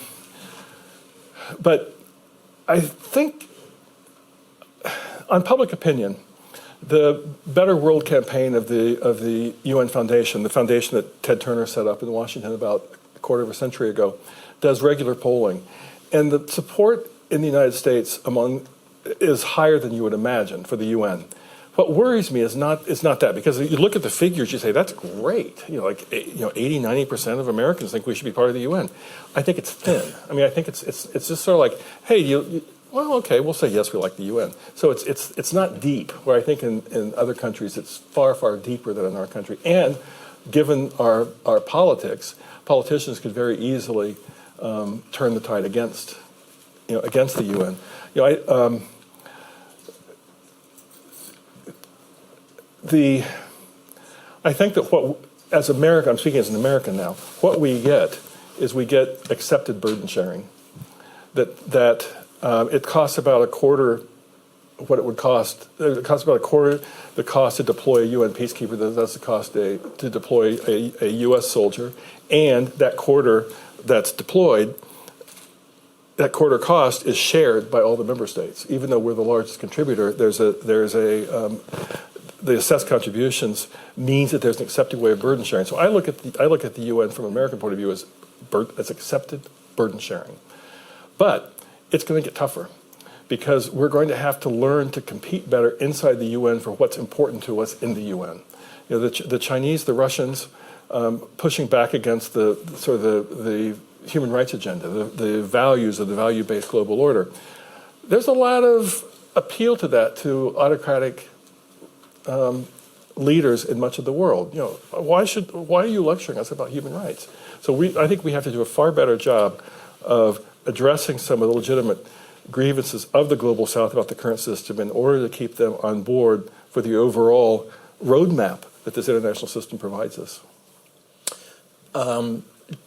I think on public opinion, the Better World campaign of the UN Foundation, the foundation that Ted Turner set up in Washington about a quarter of a century ago, does regular polling. And the support in the United States is higher than you would imagine for the UN. What worries me is not that, because you look at the figures, you say, that's great. 80-90% of Americans think we should be part of the UN. I think it's thin. I mean, I think it's just sort of like, hey, well, okay, we'll say yes, we like the UN. So it's not deep, where I think in other countries it's far, far deeper than in our country. And given our politics, politicians could very easily turn the tide against the UN. I think that as America, I'm speaking as an American now, what we get is we get accepted burden sharing. That it costs about a quarter what it would cost. It costs about a quarter the cost to deploy a UN peacekeeper. That's the cost to deploy a U.S. soldier, and that quarter that's deployed, that quarter cost is shared by all the member states. Even though we're the largest contributor, the assessed contributions means that there's an accepted way of burden sharing. So I look at the UN from an American point of view as accepted burden sharing. But it's going to get tougher, because we're going to have to learn to compete better inside the UN for what's important to us in the UN. The Chinese, the Russians, pushing back against the human rights agenda, the values of the value-based global order. There's a lot of appeal to that to autocratic leaders in much of the world. Why are you lecturing us about human rights? So I think we have to do a far better job of addressing some of the legitimate grievances of the Global South about the current system in order to keep them on board for the overall roadmap that this international system provides us.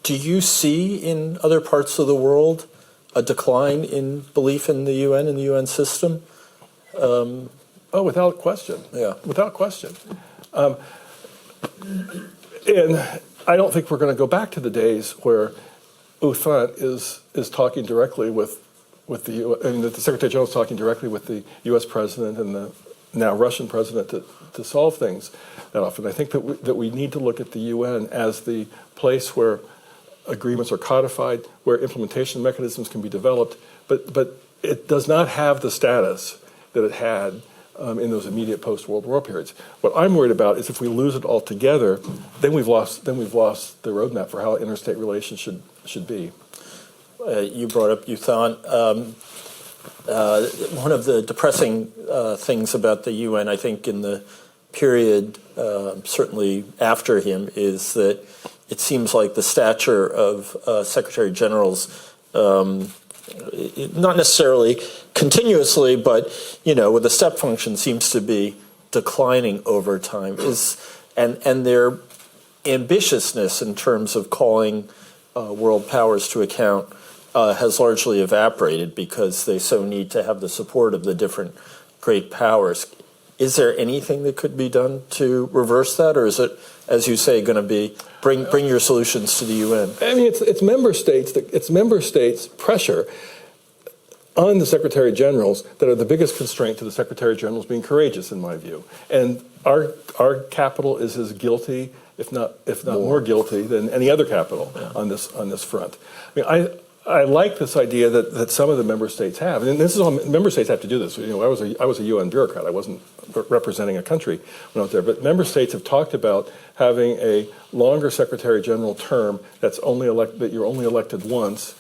Do you see in other parts of the world a decline in belief in the UN and the UN system? Oh, without question. Yeah. Without question. And I don't think we're going to go back to the days where upend is talking directly with the the Secretary General is talking directly with the U.S. President and the now Russian President to solve things that often. I think that we need to look at the UN as the place where agreements are codified, where implementation mechanisms can be developed, but it does not have the status that it had in those immediate post-World War periods. What I'm worried about is if we lose it altogether, then we've lost the roadmap for how interstate relations should be. You brought up upend. One of the depressing things about the UN, I think, in the period certainly after him, is that it seems like the stature of Secretary Generals, not necessarily continuously, but with a step function, seems to be declining over time. And their ambitiousness in terms of calling world powers to account has largely evaporated because they so need to have the support of the different great powers. Is there anything that could be done to reverse that, or is it, as you say, going to be bring your solutions to the UN? I mean, it's member states' pressure on the Secretary Generals that are the biggest constraint to the Secretary Generals being courageous, in my view. And our capital is as guilty, if not more guilty, than any other capital on this front. I mean, I like this idea that some of the member states have, and this is all member states have to do this. I was a UN bureaucrat. I wasn't representing a country when I was there, but member states have talked about having a longer Secretary General term that you're only elected once,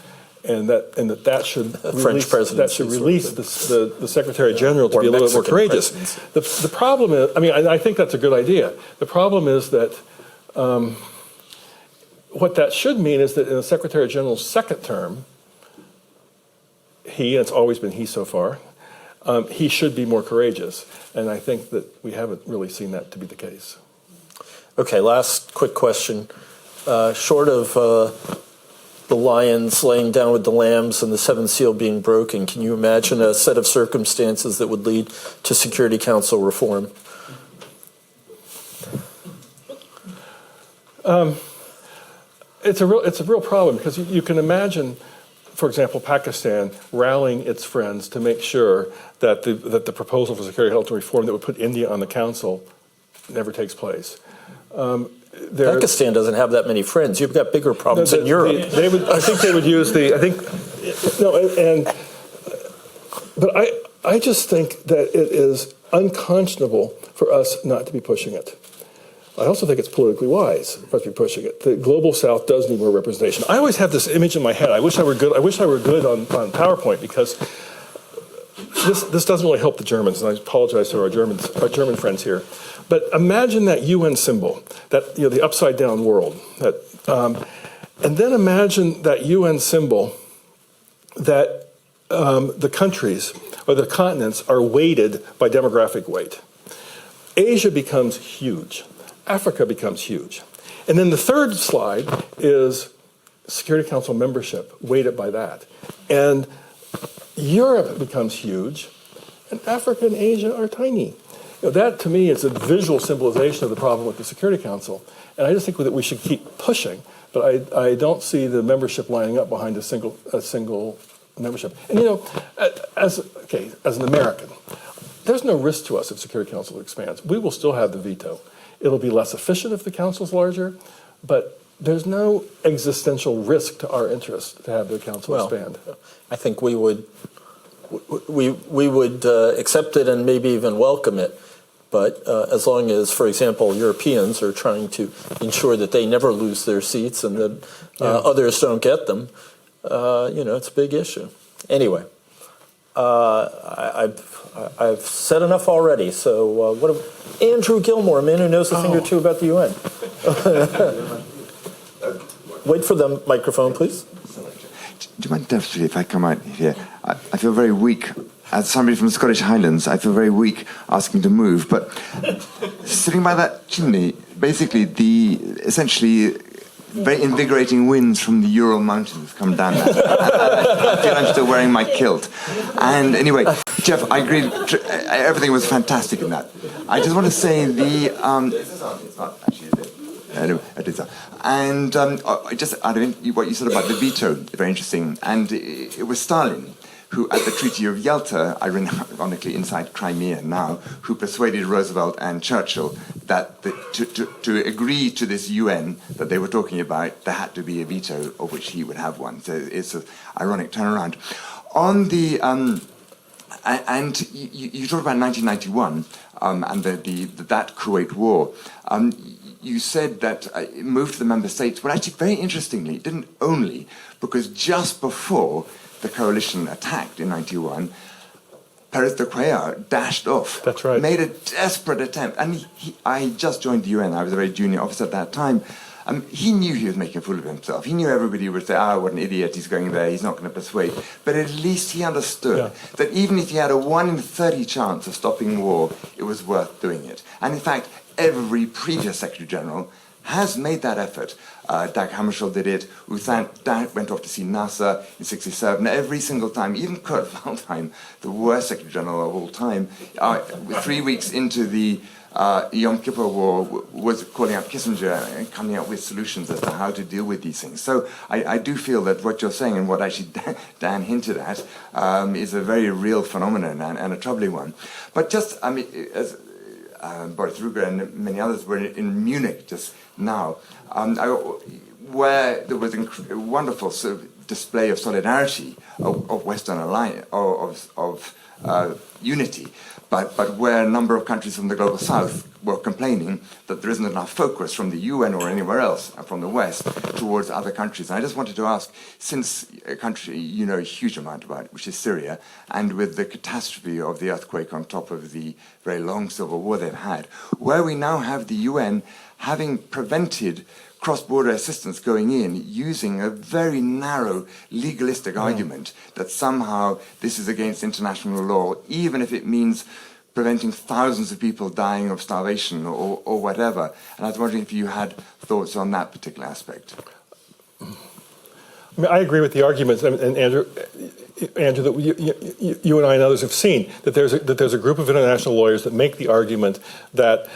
and that should release the Secretary General to be a little bit more courageous. The problem is, I think that's a good idea. The problem is that. What that should mean is that in the Secretary General's second term, and it's always been he so far, he should be more courageous. And I think that we haven't really seen that to be the case. Okay, last quick question. Short of the lions laying down with the lambs and the seventh seal being broken, can you imagine a set of circumstances that would lead to Security Council reform? It's a real problem because you can imagine, for example, Pakistan rallying its friends to make sure that the proposal for Security Council reform that would put India on the council never takes place. Pakistan doesn't have that many friends. You've got bigger problems in Europe. I think they would use but I just think that it is unconscionable for us not to be pushing it. I also think it's politically wise for us to be pushing it. The Global South does need more representation. I always have this image in my head. I wish I were good on PowerPoint because this doesn't really help the Germans, and I apologize to our German friends here. But imagine that UN symbol, that the upside down world, and then imagine that UN symbol that the countries or the continents are weighted by demographic weight. Asia becomes huge. Africa becomes huge. And then the third slide is Security Council membership, weighted by that. And Europe becomes huge, and Africa and Asia are tiny. That, to me, is a visual symbolization of the problem with the Security Council. And I just think that we should keep pushing, but I don't see the membership lining up behind a single membership. And, as an American, there's no risk to us if Security Council expands. We will still have the veto. It'll be less efficient if the council's larger, but there's no existential risk to our interest to have the council expand. I think we would accept it and maybe even welcome it, but as long as, for example, Europeans are trying to ensure that they never lose their seats and that others don't get them, it's a big issue. Anyway, I've said enough already. So, Andrew Gilmore, a man who knows a thing or two about the UN. Wait for the microphone, please. Do you mind, if I come out here? I feel very weak. As somebody from the Scottish Highlands, I feel very weak asking to move. But sitting by that chimney, basically essentially very invigorating winds from the Ural Mountains come down there. I feel I'm still wearing my kilt. And anyway, Jeff, I agree. Everything was fantastic in that. I just want to say it's not actually, is it? Anyway, it is. And just what you said about the veto, very interesting. And it was Stalin who, at the Treaty of Yalta, ironically inside Crimea now, who persuaded Roosevelt and Churchill that to agree to this UN that they were talking about, there had to be a veto, of which he would have one. So it's an ironic turnaround. On the and you talked about 1991 and that Kuwait war. You said that it moved to the member states, but actually, very interestingly, it didn't only, because just before the coalition attacked in 91, Pérez de Cuellar dashed off. That's right. Made a desperate attempt. And I just joined the UN. I was a very junior officer at that time. He knew he was making a fool of himself. He knew everybody would say, what an idiot, he's going there, he's not going to persuade. But at least he understood that even if he had a 1 in 30 chance of stopping war, it was worth doing it. And in fact, every previous Secretary General has made that effort. Dag Hammarskjöld did it. U Thant went off to see Nasser in '67. Every single time, even Kurt Waldheim, the worst Secretary General of all time, 3 weeks into the Yom Kippur War, was calling out Kissinger and coming up with solutions as to how to deal with these things. So I do feel that what you're saying, and what actually Dan hinted at, is a very real phenomenon and a troubling one. But just, as Boris Ruger and many others were in Munich just now, where there was a wonderful sort of display of solidarity of Western alliance, of unity, but where a number of countries from the global south were complaining that there isn't enough focus from the UN or anywhere else from the West towards other countries. And I just wanted to ask, since a country you know a huge amount about, which is Syria, and with the catastrophe of the earthquake on top of the very long civil war they've had, where we now have the UN having prevented cross-border assistance going in using a very narrow legalistic argument that somehow this is against international law, even if it means preventing thousands of people dying of starvation or whatever. And I was wondering if you had thoughts on that particular aspect. I agree with the arguments, and Andrew, that you and I and others have seen that there's a group of international lawyers that make the argument that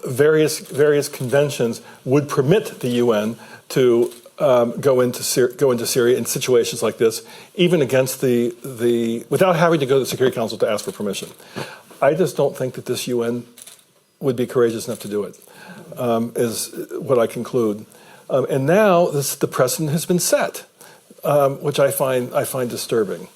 various conventions would permit the UN to go into Syria in situations like this, even against the without having to go to the Security Council to ask for permission. I just don't think that this UN would be courageous enough to do it, is what I conclude. And now the precedent has been set, which I find disturbing.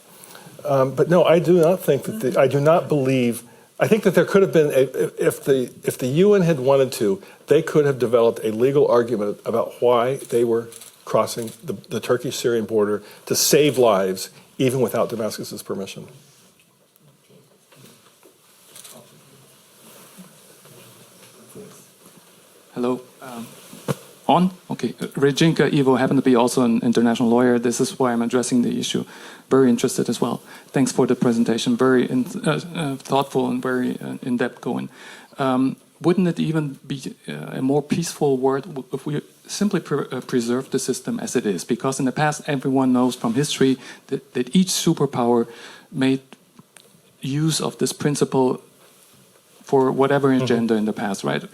But no, I do not think that I do not believe. I think that there could have been, if the UN had wanted to, they could have developed a legal argument about why they were crossing the Turkish-Syrian border to save lives, even without Damascus's permission. Hello. On? Okay. Regina Evo happened to be also an international lawyer. This is why I'm addressing the issue. Very interested as well. Thanks for the presentation. Very thoughtful and very in-depth going. Wouldn't it even be a more peaceful world if we simply preserve the system as it is? Because in the past, everyone knows from history that each superpower made use of this principle for whatever agenda in the past, right?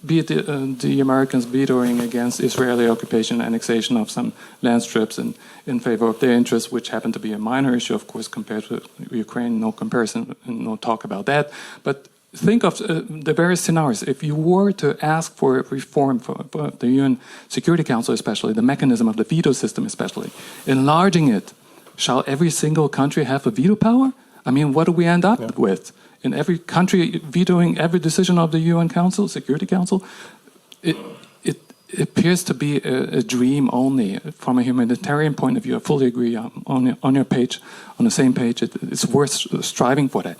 Be it the Americans vetoing against Israeli occupation and annexation of some land strips in favor of their interests, which happened to be a minor issue, of course, compared to Ukraine. No comparison, no talk about that. But think of the various scenarios. If you were to ask for reform for the UN Security Council, especially, the mechanism of the veto system especially, enlarging it, shall every single country have a veto power? I mean, what do we end up with? In every country vetoing every decision of the UN Council, Security Council, appears to be a dream only. From a humanitarian point of view, I fully agree. On your page, on the same page, it's worth striving for that.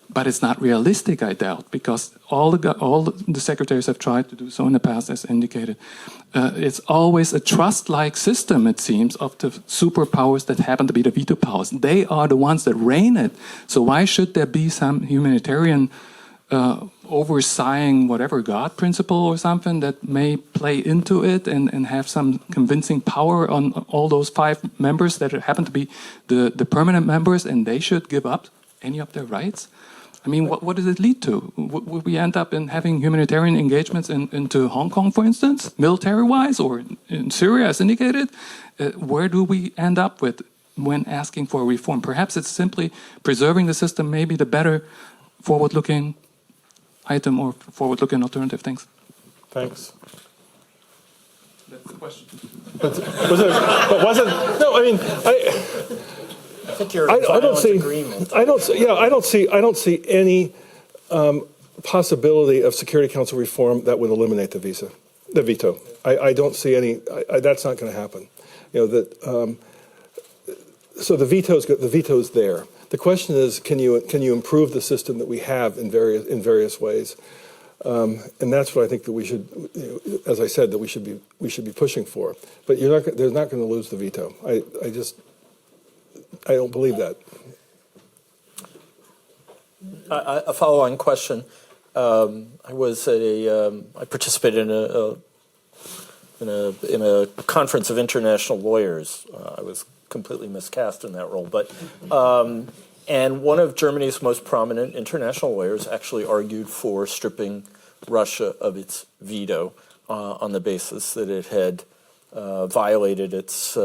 But it's not realistic, I doubt, because all the secretaries have tried to do so in the past, as indicated. It's always a trust-like system, it seems, of the superpowers that happen to be the veto powers. They are the ones that reign it. So why should there be some humanitarian overseeing whatever God principle or something that may play into it and have some convincing power on all those 5 members that happen to be the permanent members, and they should give up any of their rights? I mean, what does it lead to? Would we end up in having humanitarian engagements into Hong Kong, for instance, military-wise, or in Syria, as indicated? Where do we end up with when asking for reform? Perhaps it's simply preserving the system, maybe the better forward-looking item or forward-looking alternative. Thanks. Thanks. That's the question. No, I mean, I think you're in I don't violent see. agreement. I don't see any possibility of Security Council reform that would eliminate the veto. I don't see any. That's not going to happen. You know so the veto's there. The question is, can you improve the system that we have in various ways? And that's what I think that we should, as I said, that we should be pushing for. But they're not going to lose the veto. I don't believe that. A follow-on question. I participated in a conference of international lawyers. I was completely miscast in that role, but and one of Germany's most prominent international lawyers actually argued for stripping Russia of its veto on the basis that it had violated its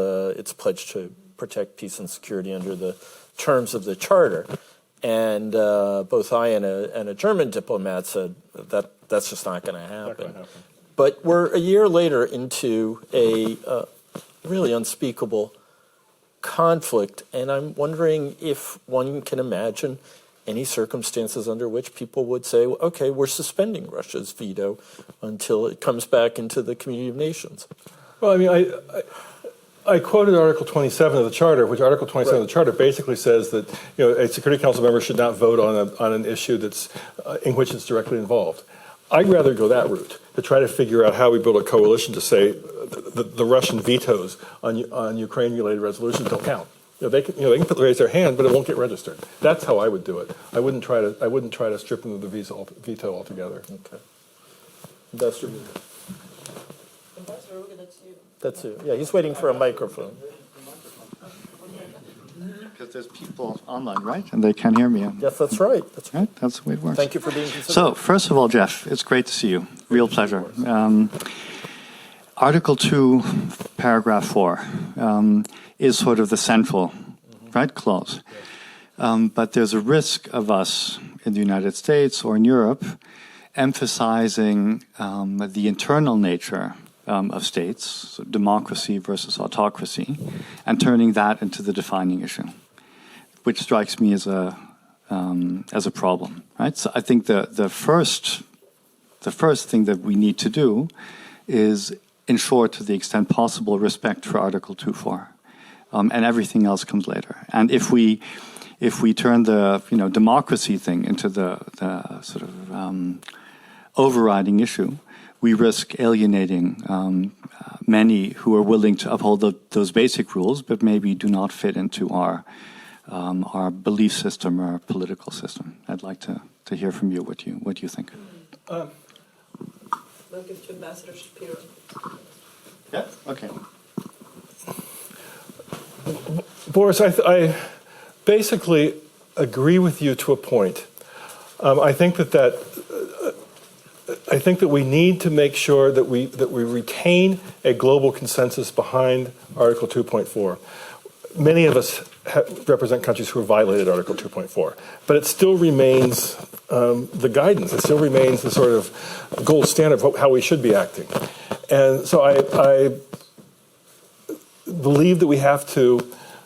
pledge to protect peace and security under the terms of the charter. And both I and a German diplomat said that that's just not going to happen. But we're a year later into a really unspeakable conflict, and I'm wondering if one can imagine any circumstances under which people would say, well, okay, we're suspending Russia's veto until it comes back into the community of nations. Well, I mean, I quoted Article 27 of the Charter, which Article 27 of the Charter basically says that a Security Council member should not vote on an issue that's in which it's directly involved. I'd rather go that route, to try to figure out how we build a coalition to say the Russian vetoes on Ukraine-related resolutions don't count. They can raise their hand, but it won't get registered. That's how I would do it. I wouldn't try to strip them of the veto altogether. Okay. Ambassador That's you. Yeah, he's waiting for a microphone. Because there's people online, right? And they can't hear me. Yes, that's right. That's right. Right? That's the way it works. Thank you for being considerate. So, first of all, Jeff, it's great to see you. Real pleasure. Article 2, paragraph 4 is sort of the central, right, clause. But there's a risk of us in the United States or in Europe emphasizing the internal nature of states, so democracy versus autocracy, and turning that into the defining issue, which strikes me as a problem, right? So I think the first thing that we need to do is ensure, to the extent possible, respect for Article 2.4, and everything else comes later. And if we turn the democracy thing into the sort of overriding issue, we risk alienating many who are willing to uphold those basic rules, but maybe do not fit into our belief system or our political system. I'd like to hear from you what you think. I'll give it to Ambassador Shapiro. Yeah. Okay. Boris, I basically agree with you to a point. I think that we need to make sure that we retain a global consensus behind Article 2.4. Many of us represent countries who have violated Article 2.4, but it still remains the guidance. It still remains the sort of gold standard of how we should be acting. And so I believe that we have to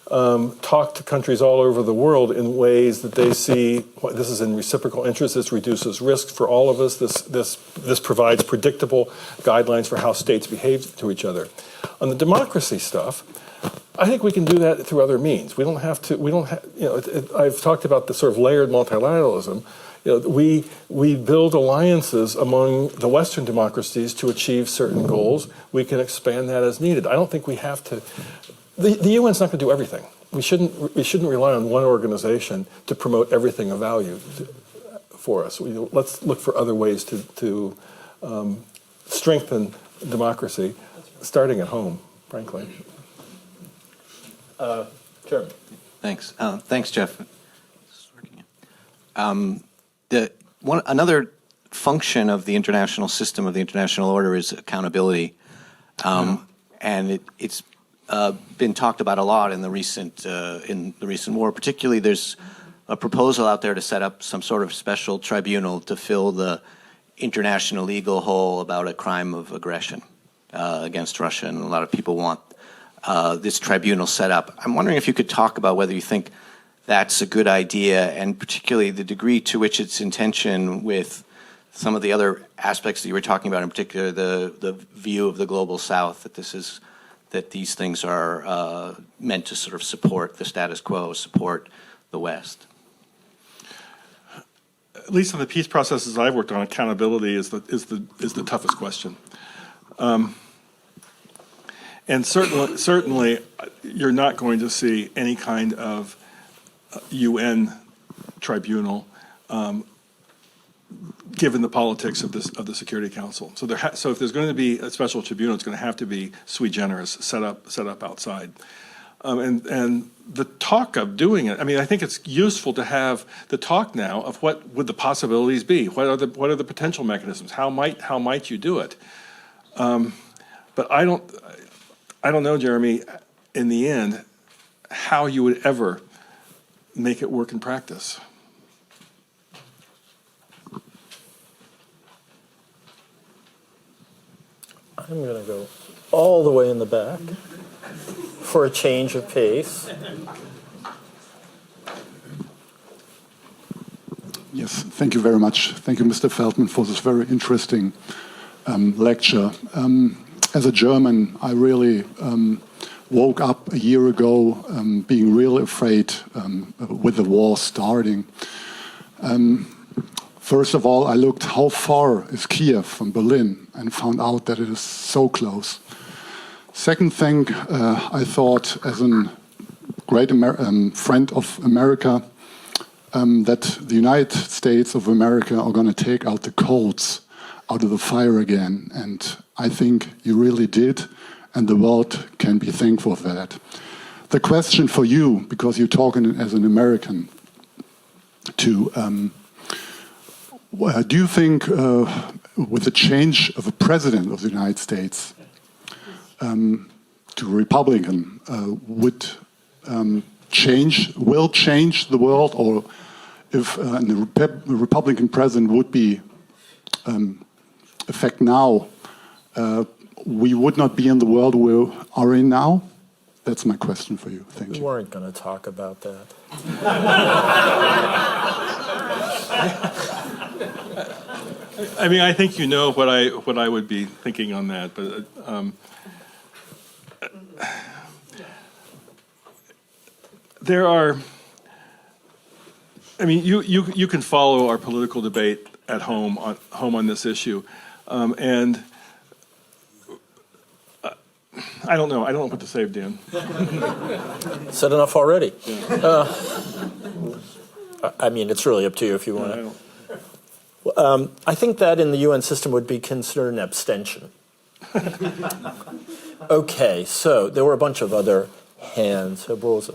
talk to countries all over the world in ways that they see this is in reciprocal interest. This reduces risk for all of us. This provides predictable guidelines for how states behave to each other. On the democracy stuff, I think we can do that through other means. We don't have to. We don't have. I've talked about the sort of layered multilateralism. We build alliances among the Western democracies to achieve certain goals. We can expand that as needed. I don't think we have to. The UN's not going to do everything. We shouldn't rely on one organization to promote everything of value for us. Let's look for other ways to strengthen democracy, starting at home, frankly. Jeremy. Thanks. Thanks, Jeff. Another function of the international system, of the international order, is accountability, and it's been talked about a lot in the recent war. Particularly, there's a proposal out there to set up some sort of special tribunal to fill the international legal hole about a crime of aggression against Russia, and a lot of people want this tribunal set up. I'm wondering if you could talk about whether you think that's a good idea, and particularly the degree to which it's in tension with some of the other aspects that you were talking about, in particular the view of the global South, that these things are meant to sort of support the status quo, support the West. At least in the peace processes I've worked on, accountability is the toughest question. And certainly, you're not going to see any kind of UN tribunal, given the politics of the Security Council. So if there's going to be a special tribunal, it's going to have to be sui generis, set up outside. And the talk of doing it, I mean, I think it's useful to have the talk now of what would the possibilities be. What are the potential mechanisms? How might you do it? But I don't know, Jeremy, in the end, how you would ever make it work in practice. I'm going to go all the way in the back for a change of pace. Yes, thank you very much. Thank you, Mr. Feltman, for this very interesting lecture. As a German, I really woke up a year ago being really afraid with the war starting. First of all, I looked how far is Kiev from Berlin and found out that it is so close. Second thing, I thought as a great friend of America that the United States of America are going to take out the coals out of the fire again. And I think you really did. And the world can be thankful for that. The question for you, because you're talking as an American, do you think with the change of a president of the United States to Republican will change the world, or if the Republican president would be effect now, we would not be in the world we are in now? That's my question for you. Thank you. We weren't going to talk about that. I mean, I think you know what I would be thinking on that, but there are. I mean, you can follow our political debate at home on this issue, and. I don't know. I don't know what to say, Dan. Said enough already. Yeah. I mean, it's really up to you if you want to. I think that in the UN system would be considered an abstention. Okay, so there were a bunch of other hands. Herr Brose.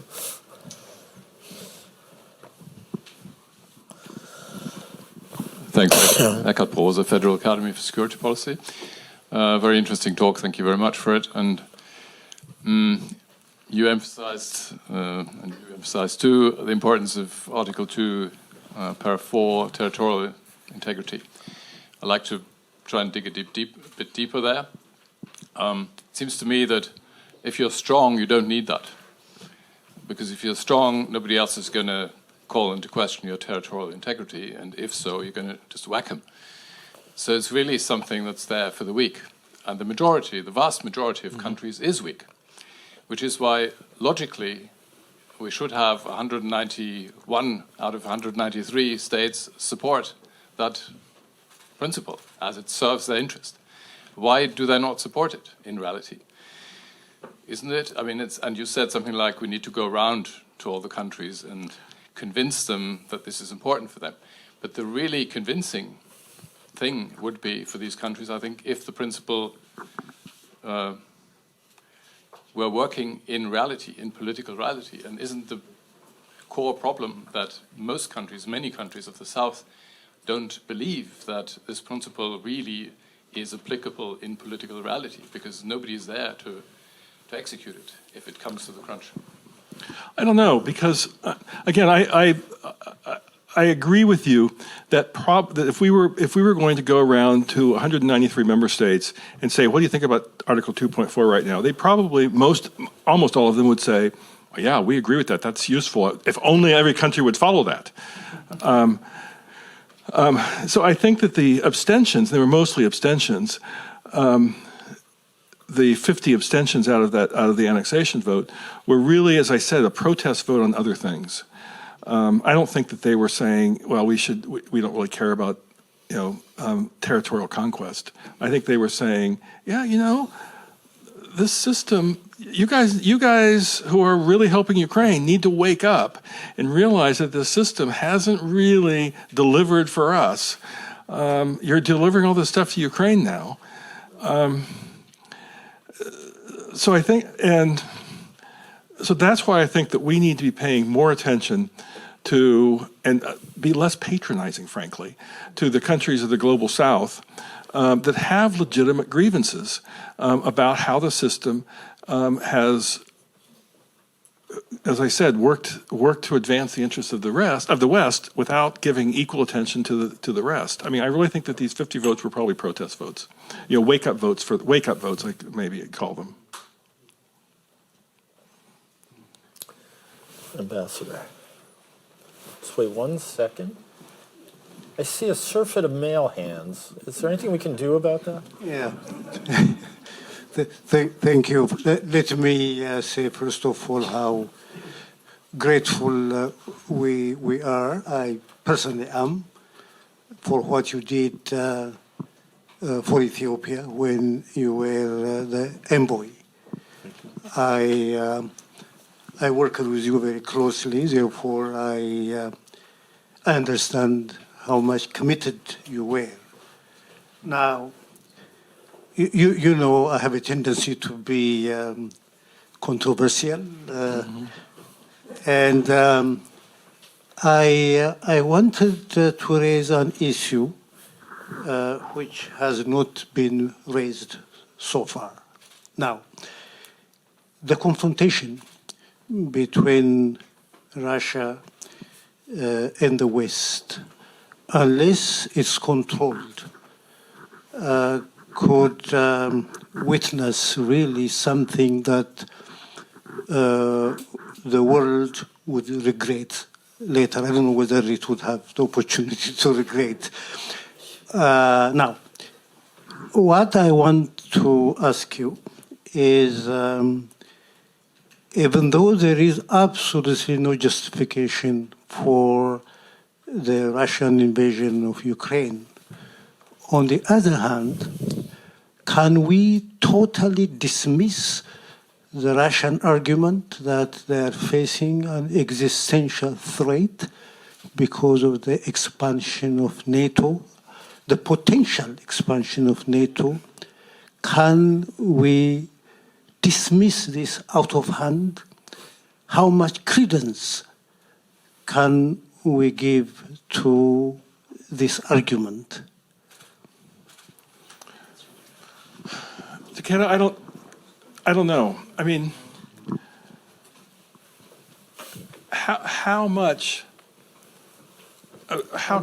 Thanks. Eckhard Brose, Federal Academy for Security Policy. Very interesting talk. Thank you very much for it. And you emphasized, and you emphasized too, the importance of Article 2, Para 4, territorial integrity. I'd like to try and dig a bit deeper there. It seems to me that if you're strong, you don't need that. because if you're strong, nobody else is going to call into question your territorial integrity, and if so, you're going to just whack them. So it's really something that's there for the weak. And the majority, the vast majority of countries is weak, which is why, logically, we should have 191 out of 193 states support that principle, as it serves their interest. Why do they not support it in reality? Isn't it? I mean, and you said something like we need to go around to all the countries and convince them that this is important for them. But the really convincing thing would be for these countries, I think, if the principle were working in reality, in political reality. And isn't the core problem that most countries, many countries of the South, don't believe that this principle really is applicable in political reality, because nobody is there to execute it if it comes to the crunch? I don't know, because again, I agree with you that that if we were going to go around to 193 member states and say, what do you think about Article 2.4 right now? They probably almost all of them would say, well, yeah, we agree with that. That's useful. If only every country would follow that. So I think that the abstentions, they were mostly abstentions. The 50 abstentions out of the annexation vote were really, as I said, a protest vote on other things. I don't think that they were saying, well, we don't really care about, territorial conquest. I think they were saying, yeah, this system, you guys who are really helping Ukraine need to wake up and realize that the system hasn't really delivered for us. You're delivering all this stuff to Ukraine now. So I think, so that's why I think that we need to be paying more attention to, and be less patronizing, frankly, to the countries of the global South that have legitimate grievances about how the system has, as I said, worked to advance the interests of the West without giving equal attention to the rest. I mean, I really think that these 50 votes were probably protest votes, wake up votes, like maybe you'd call them. Ambassador. Let's wait 1 second. I see a surfeit of male hands. Is there anything we can do about that? Yeah. Thank you. Let me say, first of all, how grateful we are. I personally am for what you did for Ethiopia when you were the envoy. I worked with you very closely, therefore I understand how much committed you were. Now, you know I have a tendency to be controversial, and I wanted to raise an issue which has not been raised so far. Now, the confrontation between Russia and the West, unless it's controlled, could witness really something that the world would regret later. I don't know whether it would have the opportunity to regret. Now, what I want to ask you is, even though there is absolutely no justification for the Russian invasion of Ukraine, on the other hand, can we totally dismiss the Russian argument that they are facing an existential threat because of the expansion of NATO, the potential expansion of NATO? Can we dismiss this out of hand? How much credence can we give to this argument? Takeda, I don't know. I mean, how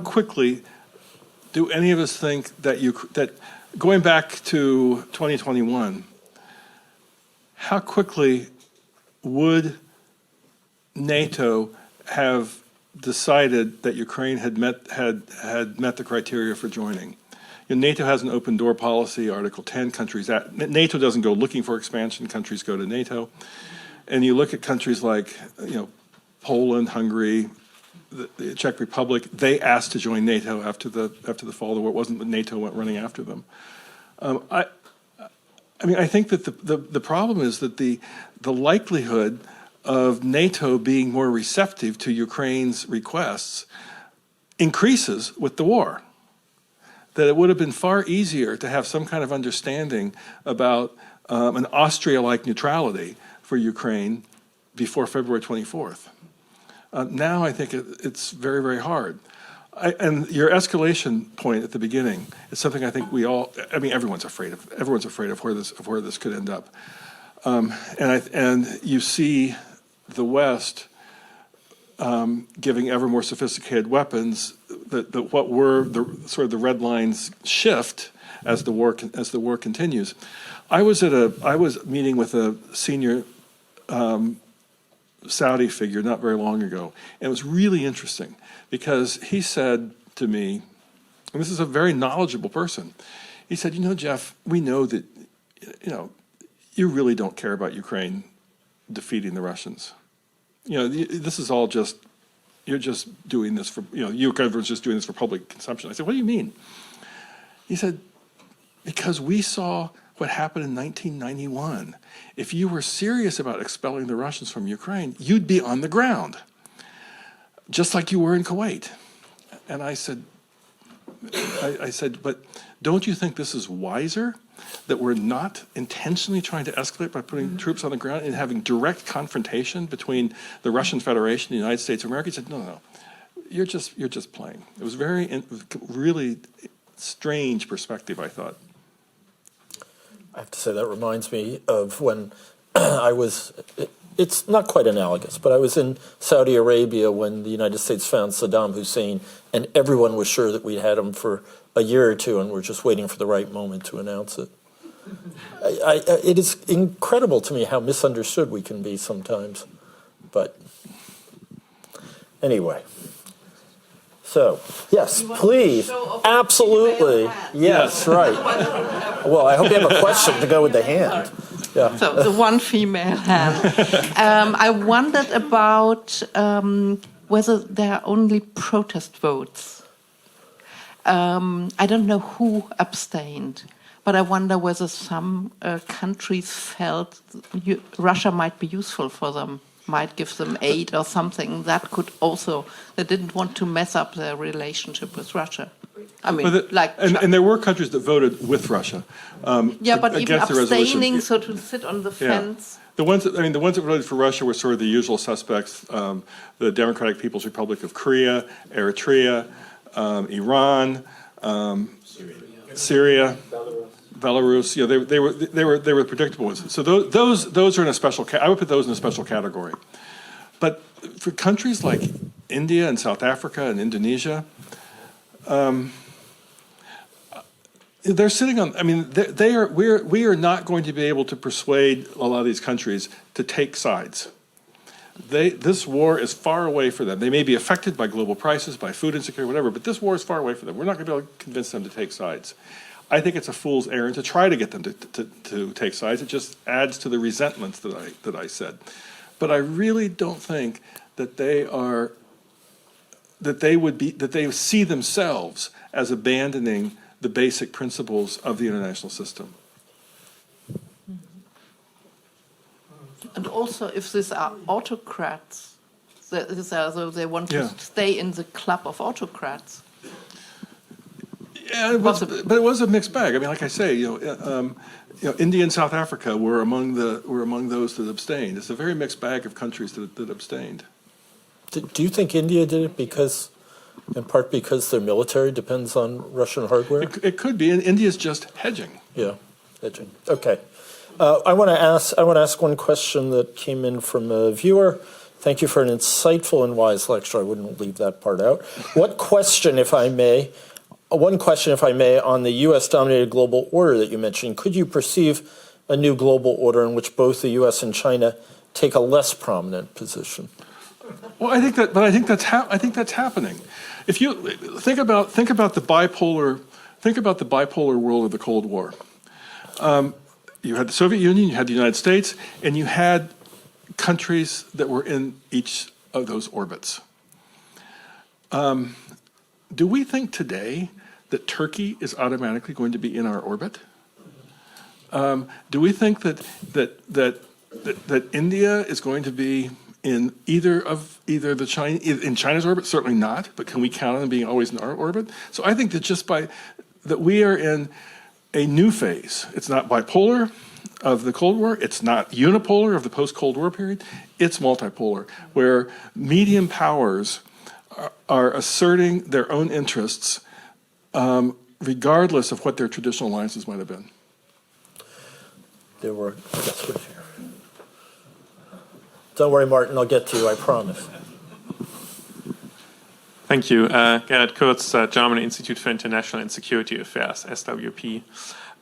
quickly do any of us think that going back to 2021, how quickly would NATO have decided that Ukraine had met the criteria for joining. NATO has an open door policy, Article 10, NATO doesn't go looking for expansion, countries go to NATO. And you look at countries like, Poland, Hungary, the Czech Republic, they asked to join NATO after the fall of the war. It wasn't that NATO went running after them. I think that the problem is that the likelihood of NATO being more receptive to Ukraine's requests increases with the war. That it would have been far easier to have some kind of understanding about an Austria-like neutrality for Ukraine before February 24th. Now I think it's very, very hard. And your escalation point at the beginning is something I think everyone's afraid of where this could end up. And you see the West giving ever more sophisticated weapons. What were the red lines shift as the war continues. I was meeting with a senior Saudi figure not very long ago, and it was really interesting because he said to me, and this is a very knowledgeable person, he said, Jeff, we know that you really don't care about Ukraine defeating the Russians. This is all just, you're just doing this for, everyone's just doing this for public consumption. I said, what do you mean? He said, because we saw what happened in 1991. If you were serious about expelling the Russians from Ukraine, you'd be on the ground, just like you were in Kuwait. And I said, but don't you think this is wiser? That we're not intentionally trying to escalate by putting troops on the ground and having direct confrontation between the Russian Federation and the United States of America? He said, no, you're just playing. It was really strange perspective, I thought. I have to say that reminds me of when it's not quite analogous, but I was in Saudi Arabia when the United States found Saddam Hussein, and everyone was sure that we'd had him for a year or two, and we're just waiting for the right moment to announce it. It is incredible to me how misunderstood we can be sometimes. But anyway. So, yes, please. Absolutely. Yes, right. Well, I hope you have a question to go with the hand. Yeah. So, the one female hand. I wondered about whether there are only protest votes. I don't know who abstained, but I wonder whether some countries felt Russia might be useful for them, might give them aid or something that could also, they didn't want to mess up their relationship with Russia. I mean, and there were countries that voted with Russia. But even abstaining, so to sit on the fence. The ones that voted for Russia were sort of the usual suspects: the Democratic People's Republic of Korea, Eritrea, Iran, Syria, Belarus. They were predictable ones. So those are in a special. I would put those in a special category. But for countries like India and South Africa and Indonesia, they're sitting on. I mean, we are not going to be able to persuade a lot of these countries to take sides. This war is far away for them. They may be affected by global prices, by food insecurity, whatever, but this war is far away from them. We're not going to be able to convince them to take sides. I think it's a fool's errand to try to get them to take sides. It just adds to the resentments that I said. But I really don't think that they see themselves as abandoning the basic principles of the international system. And also, if these are autocrats, they want to stay in the club of autocrats. Yeah, but it was a mixed bag. I mean, like I say, India and South Africa were among those that abstained. It's a very mixed bag of countries that abstained. Do you think India did it in part because their military depends on Russian hardware? It could be, and India's just hedging. Yeah, hedging. Okay. I want to ask one question that came in from a viewer. Thank you for an insightful and wise lecture. I wouldn't leave that part out. One question, if I may, on the U.S.-dominated global order that you mentioned. Could you perceive a new global order in which both the U.S. and China take a less prominent position? Well, I think that's happening. If you think about the bipolar world of the Cold War. You had the Soviet Union, you had the United States, and you had countries that were in each of those orbits. Do we think today that Turkey is automatically going to be in our orbit? Do we think that India is going to be in in China's orbit? Certainly not. But can we count on them being always in our orbit? So I think that that we are in a new phase. It's not bipolar of the Cold War. It's not unipolar of the post-Cold War period. It's multipolar, where medium powers are asserting their own interests, regardless of what their traditional alliances might have been. Don't worry, Martin, I'll get to you, I promise. Thank you. Gerhard Kurz, German Institute for International and Security Affairs, SWP.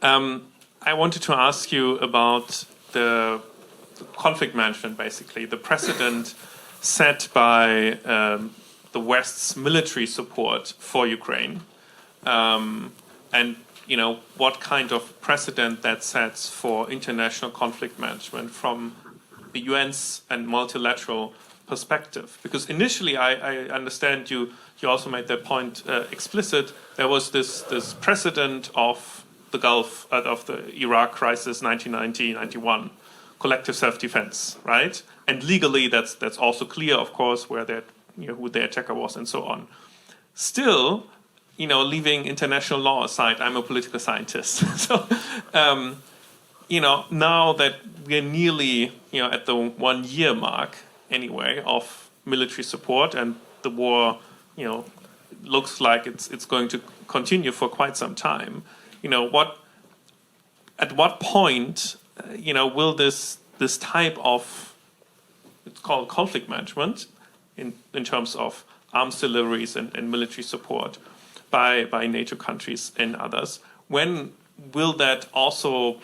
I wanted to ask you about the conflict management, basically, the precedent set by the West's military support for Ukraine, and what kind of precedent that sets for international conflict management from the UN's and multilateral perspective. Because initially, I understand you also made that point explicit. There was this precedent of the Gulf, of the Iraq crisis, 1990-91, collective self-defense, right? And legally, that's also clear, of course, where who the attacker was and so on. Still, leaving international law aside, I'm a political scientist. So, now that we're nearly, at the 1 year mark, anyway, of military support, and the war, looks like it's going to continue for quite some time. At what point, will this type of, it's called conflict management, in terms of arms deliveries and military support by NATO countries and others, when will that also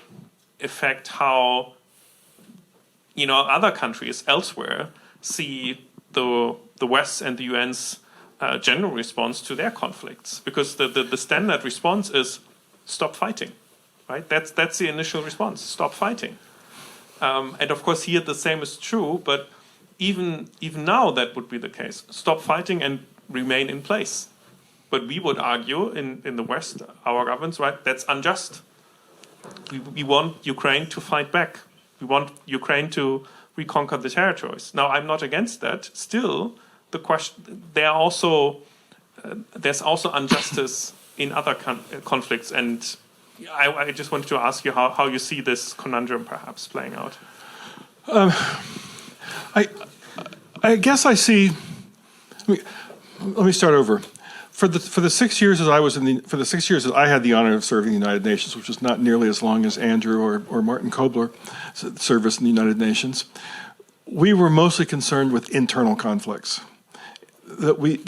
affect how other countries elsewhere see the West and the UN's general response to their conflicts? Because the standard response is stop fighting, right? That's the initial response, stop fighting. And of course here the same is true, but even now that would be the case. Stop fighting and remain in place. But we would argue in the West, our governments, right, that's unjust. We want Ukraine to fight back. We want Ukraine to reconquer the territories. Now, I'm not against that. Still, the question, there's also injustice in other conflicts. And I just wanted to ask you how you see this conundrum perhaps playing out. I guess I see. Let me start over. For the 6 years that I had the honor of serving the United Nations, which was not nearly as long as Andrew or Martin Kobler's service in the United Nations, we were mostly concerned with internal conflicts. We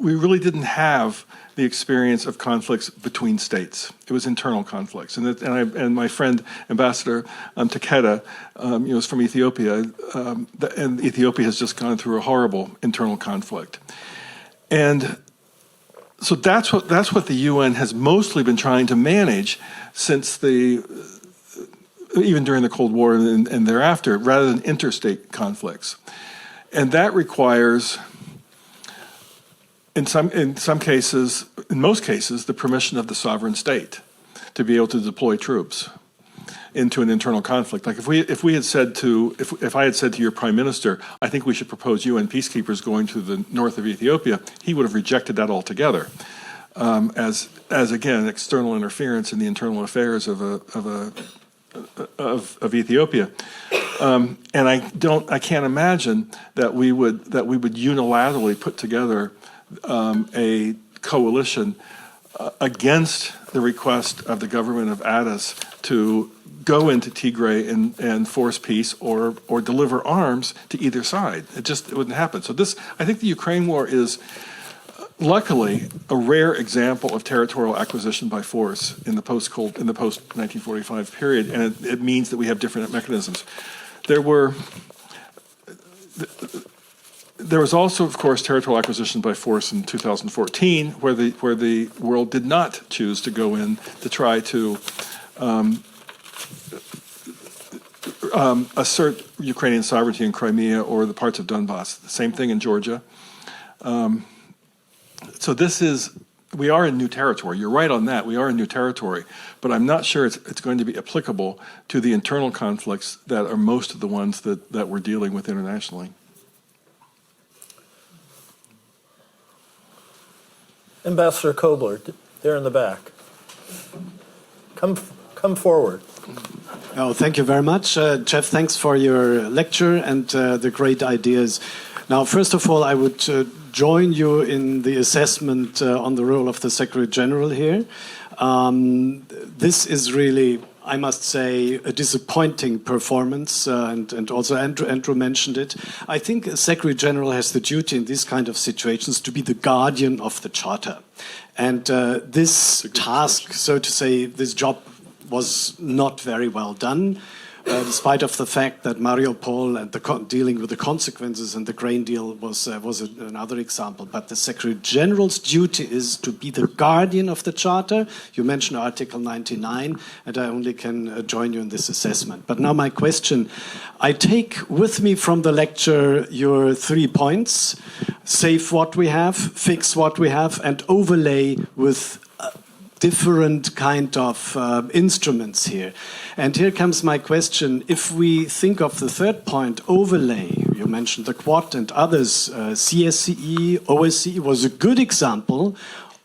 really didn't have the experience of conflicts between states. It was internal conflicts, and my friend Ambassador Takeda, is from Ethiopia, and Ethiopia has just gone through a horrible internal conflict, and so that's what the UN has mostly been trying to manage since even during the Cold War and thereafter, rather than interstate conflicts, and that requires, in most cases, the permission of the sovereign state to be able to deploy troops into an internal conflict. Like if I had said to your prime minister, I think we should propose UN peacekeepers going to the north of Ethiopia, he would have rejected that altogether, as again external interference in the internal affairs of Ethiopia. And I can't imagine that we would unilaterally put together a coalition against the request of the government of Addis to go into Tigray and force peace or deliver arms to either side. It wouldn't happen. So I think the Ukraine war is luckily a rare example of territorial acquisition by force in the post-1945 period, and it means that we have different mechanisms. there was also, of course, territorial acquisition by force in 2014, where the world did not choose to go in to try to assert Ukrainian sovereignty in Crimea or the parts of Donbass. The same thing in Georgia. So we are in new territory. You're right on that. We are in new territory. But I'm not sure it's going to be applicable to the internal conflicts that are most of the ones that we're dealing with internationally. Ambassador Kobler, there in the back. Come forward. Oh, thank you very much. Jeff, thanks for your lecture and the great ideas. Now, first of all, I would join you in the assessment on the role of the Secretary General here. This is really, I must say, a disappointing performance, and also Andrew mentioned it. I think a Secretary General has the duty in these kind of situations to be the guardian of the Charter. And this task, so to say, this job was not very well done, despite of the fact that Mariupol and dealing with the consequences and the grain deal was another example. But the Secretary General's duty is to be the guardian of the Charter. You mentioned Article 99, and I only can join you in this assessment. But now my question, I take with me from the lecture your 3 points: save what we have, fix what we have, and overlay with different kind of instruments here. And here comes my question. If we think of the third point, overlay, you mentioned the Quad and others, CSCE, OSCE was a good example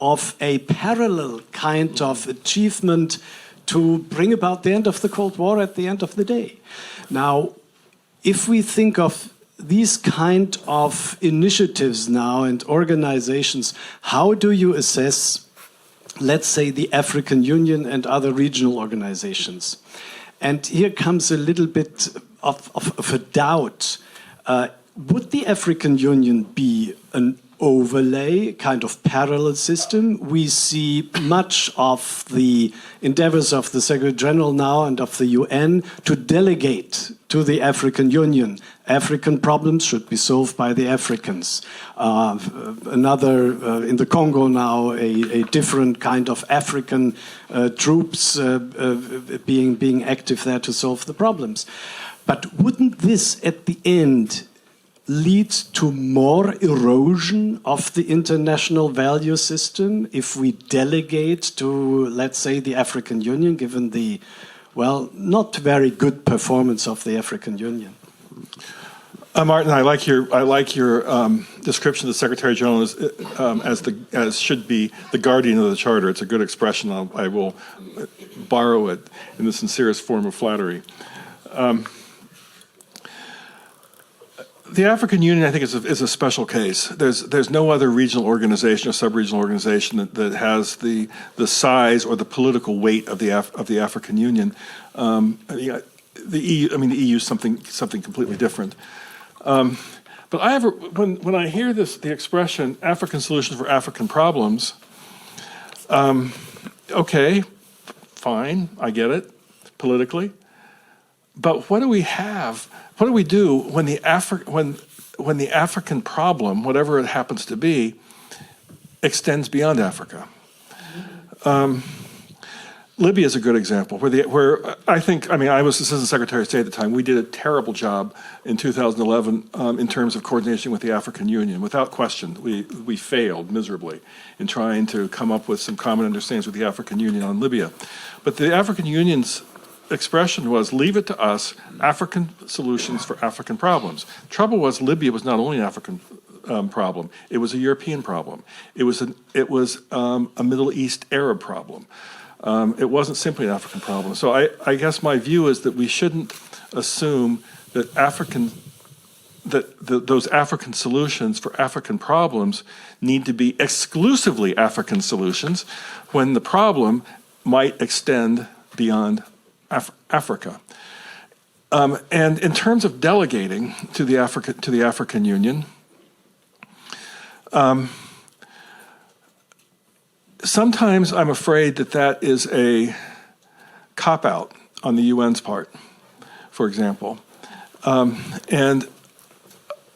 of a parallel kind of achievement to bring about the end of the Cold War at the end of the day. Now, if we think of these kind of initiatives now and organizations, how do you assess, let's say, the African Union and other regional organizations? And here comes a little bit of a doubt. Would the African Union be an overlay, kind of parallel system? We see much of the endeavors of the Secretary General now and of the UN to delegate to the African Union. African problems should be solved by the Africans. Another, in the Congo now, a different kind of African troops being active there to solve the problems. But wouldn't this, at the end, lead to more erosion of the international value system if we delegate to, let's say, the African Union, given the, well, not very good performance of the African Union? Martin, I like your description of the Secretary General as should be the guardian of the Charter. It's a good expression. I will borrow it in the sincerest form of flattery. The African Union, I think, is a special case. There's no other regional organization or sub-regional organization that has the size or the political weight of the African Union. The EU is something completely different. But when I hear the expression "African solutions for African problems," okay, fine, I get it politically. But what do we have? What do we do when the African problem, whatever it happens to be, extends beyond Africa? Libya is a good example, where I was Assistant Secretary of State at the time. We did a terrible job in 2011 in terms of coordination with the African Union. Without question, we failed miserably in trying to come up with some common understandings with the African Union on Libya. But the African Union's expression was, leave it to us, African solutions for African problems. Trouble was, Libya was not only an African problem, it was a European problem. It was a Middle East Arab problem. It wasn't simply an African problem. So I guess my view is that we shouldn't assume that those African solutions for African problems need to be exclusively African solutions when the problem might extend beyond Africa. And in terms of delegating to the African Union, sometimes I'm afraid that is a cop-out on the UN's part, for example. And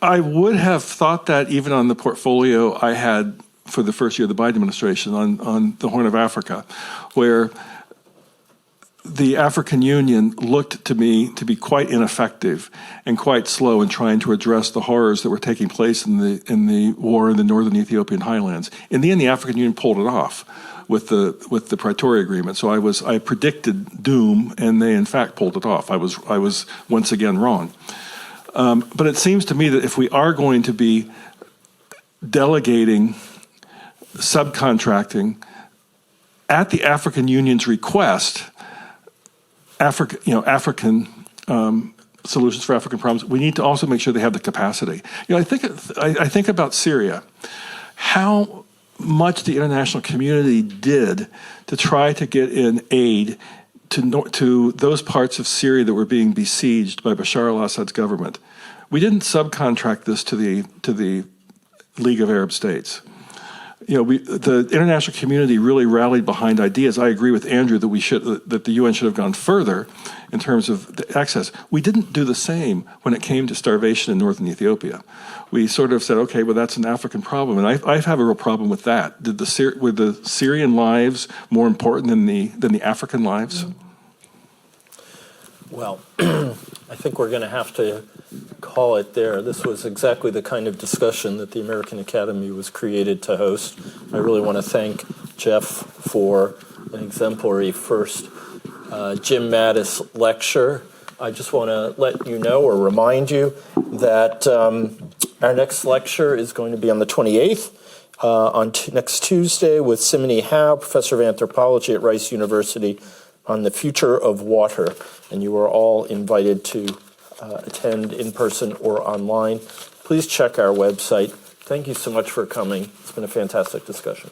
I would have thought that even on the portfolio I had for the first year of the Biden administration on the Horn of Africa, where the African Union looked to me to be quite ineffective and quite slow in trying to address the horrors that were taking place in the war in the northern Ethiopian highlands. In the end, the African Union pulled it off with the Pretoria Agreement. So I predicted doom, and they in fact pulled it off. I was once again wrong. But it seems to me that if we are going to be delegating, subcontracting at the African Union's request, African solutions for African problems, we need to also make sure they have the capacity. I think about Syria, how much the international community did to try to get in aid to those parts of Syria that were being besieged by Bashar al-Assad's government. We didn't subcontract this to the League of Arab States. The international community really rallied behind ideas. I agree with Andrew that the UN should have gone further in terms of the access. We didn't do the same when it came to starvation in northern Ethiopia. We sort of said, okay, well, that's an African problem, and I have a real problem with that. Were the Syrian lives more important than the African lives? Well, I think we're going to have to call it there. This was exactly the kind of discussion that the American Academy was created to host. I really want to thank Jeff for an exemplary first Jim Mattis lecture. I just want to let you know or remind you that our next lecture is going to be on the 28th, next Tuesday, with Simone Howe, professor of anthropology at Rice University, on the future of water. And you are all invited to attend in person or online. Please check our website. Thank you so much for coming. It's been a fantastic discussion.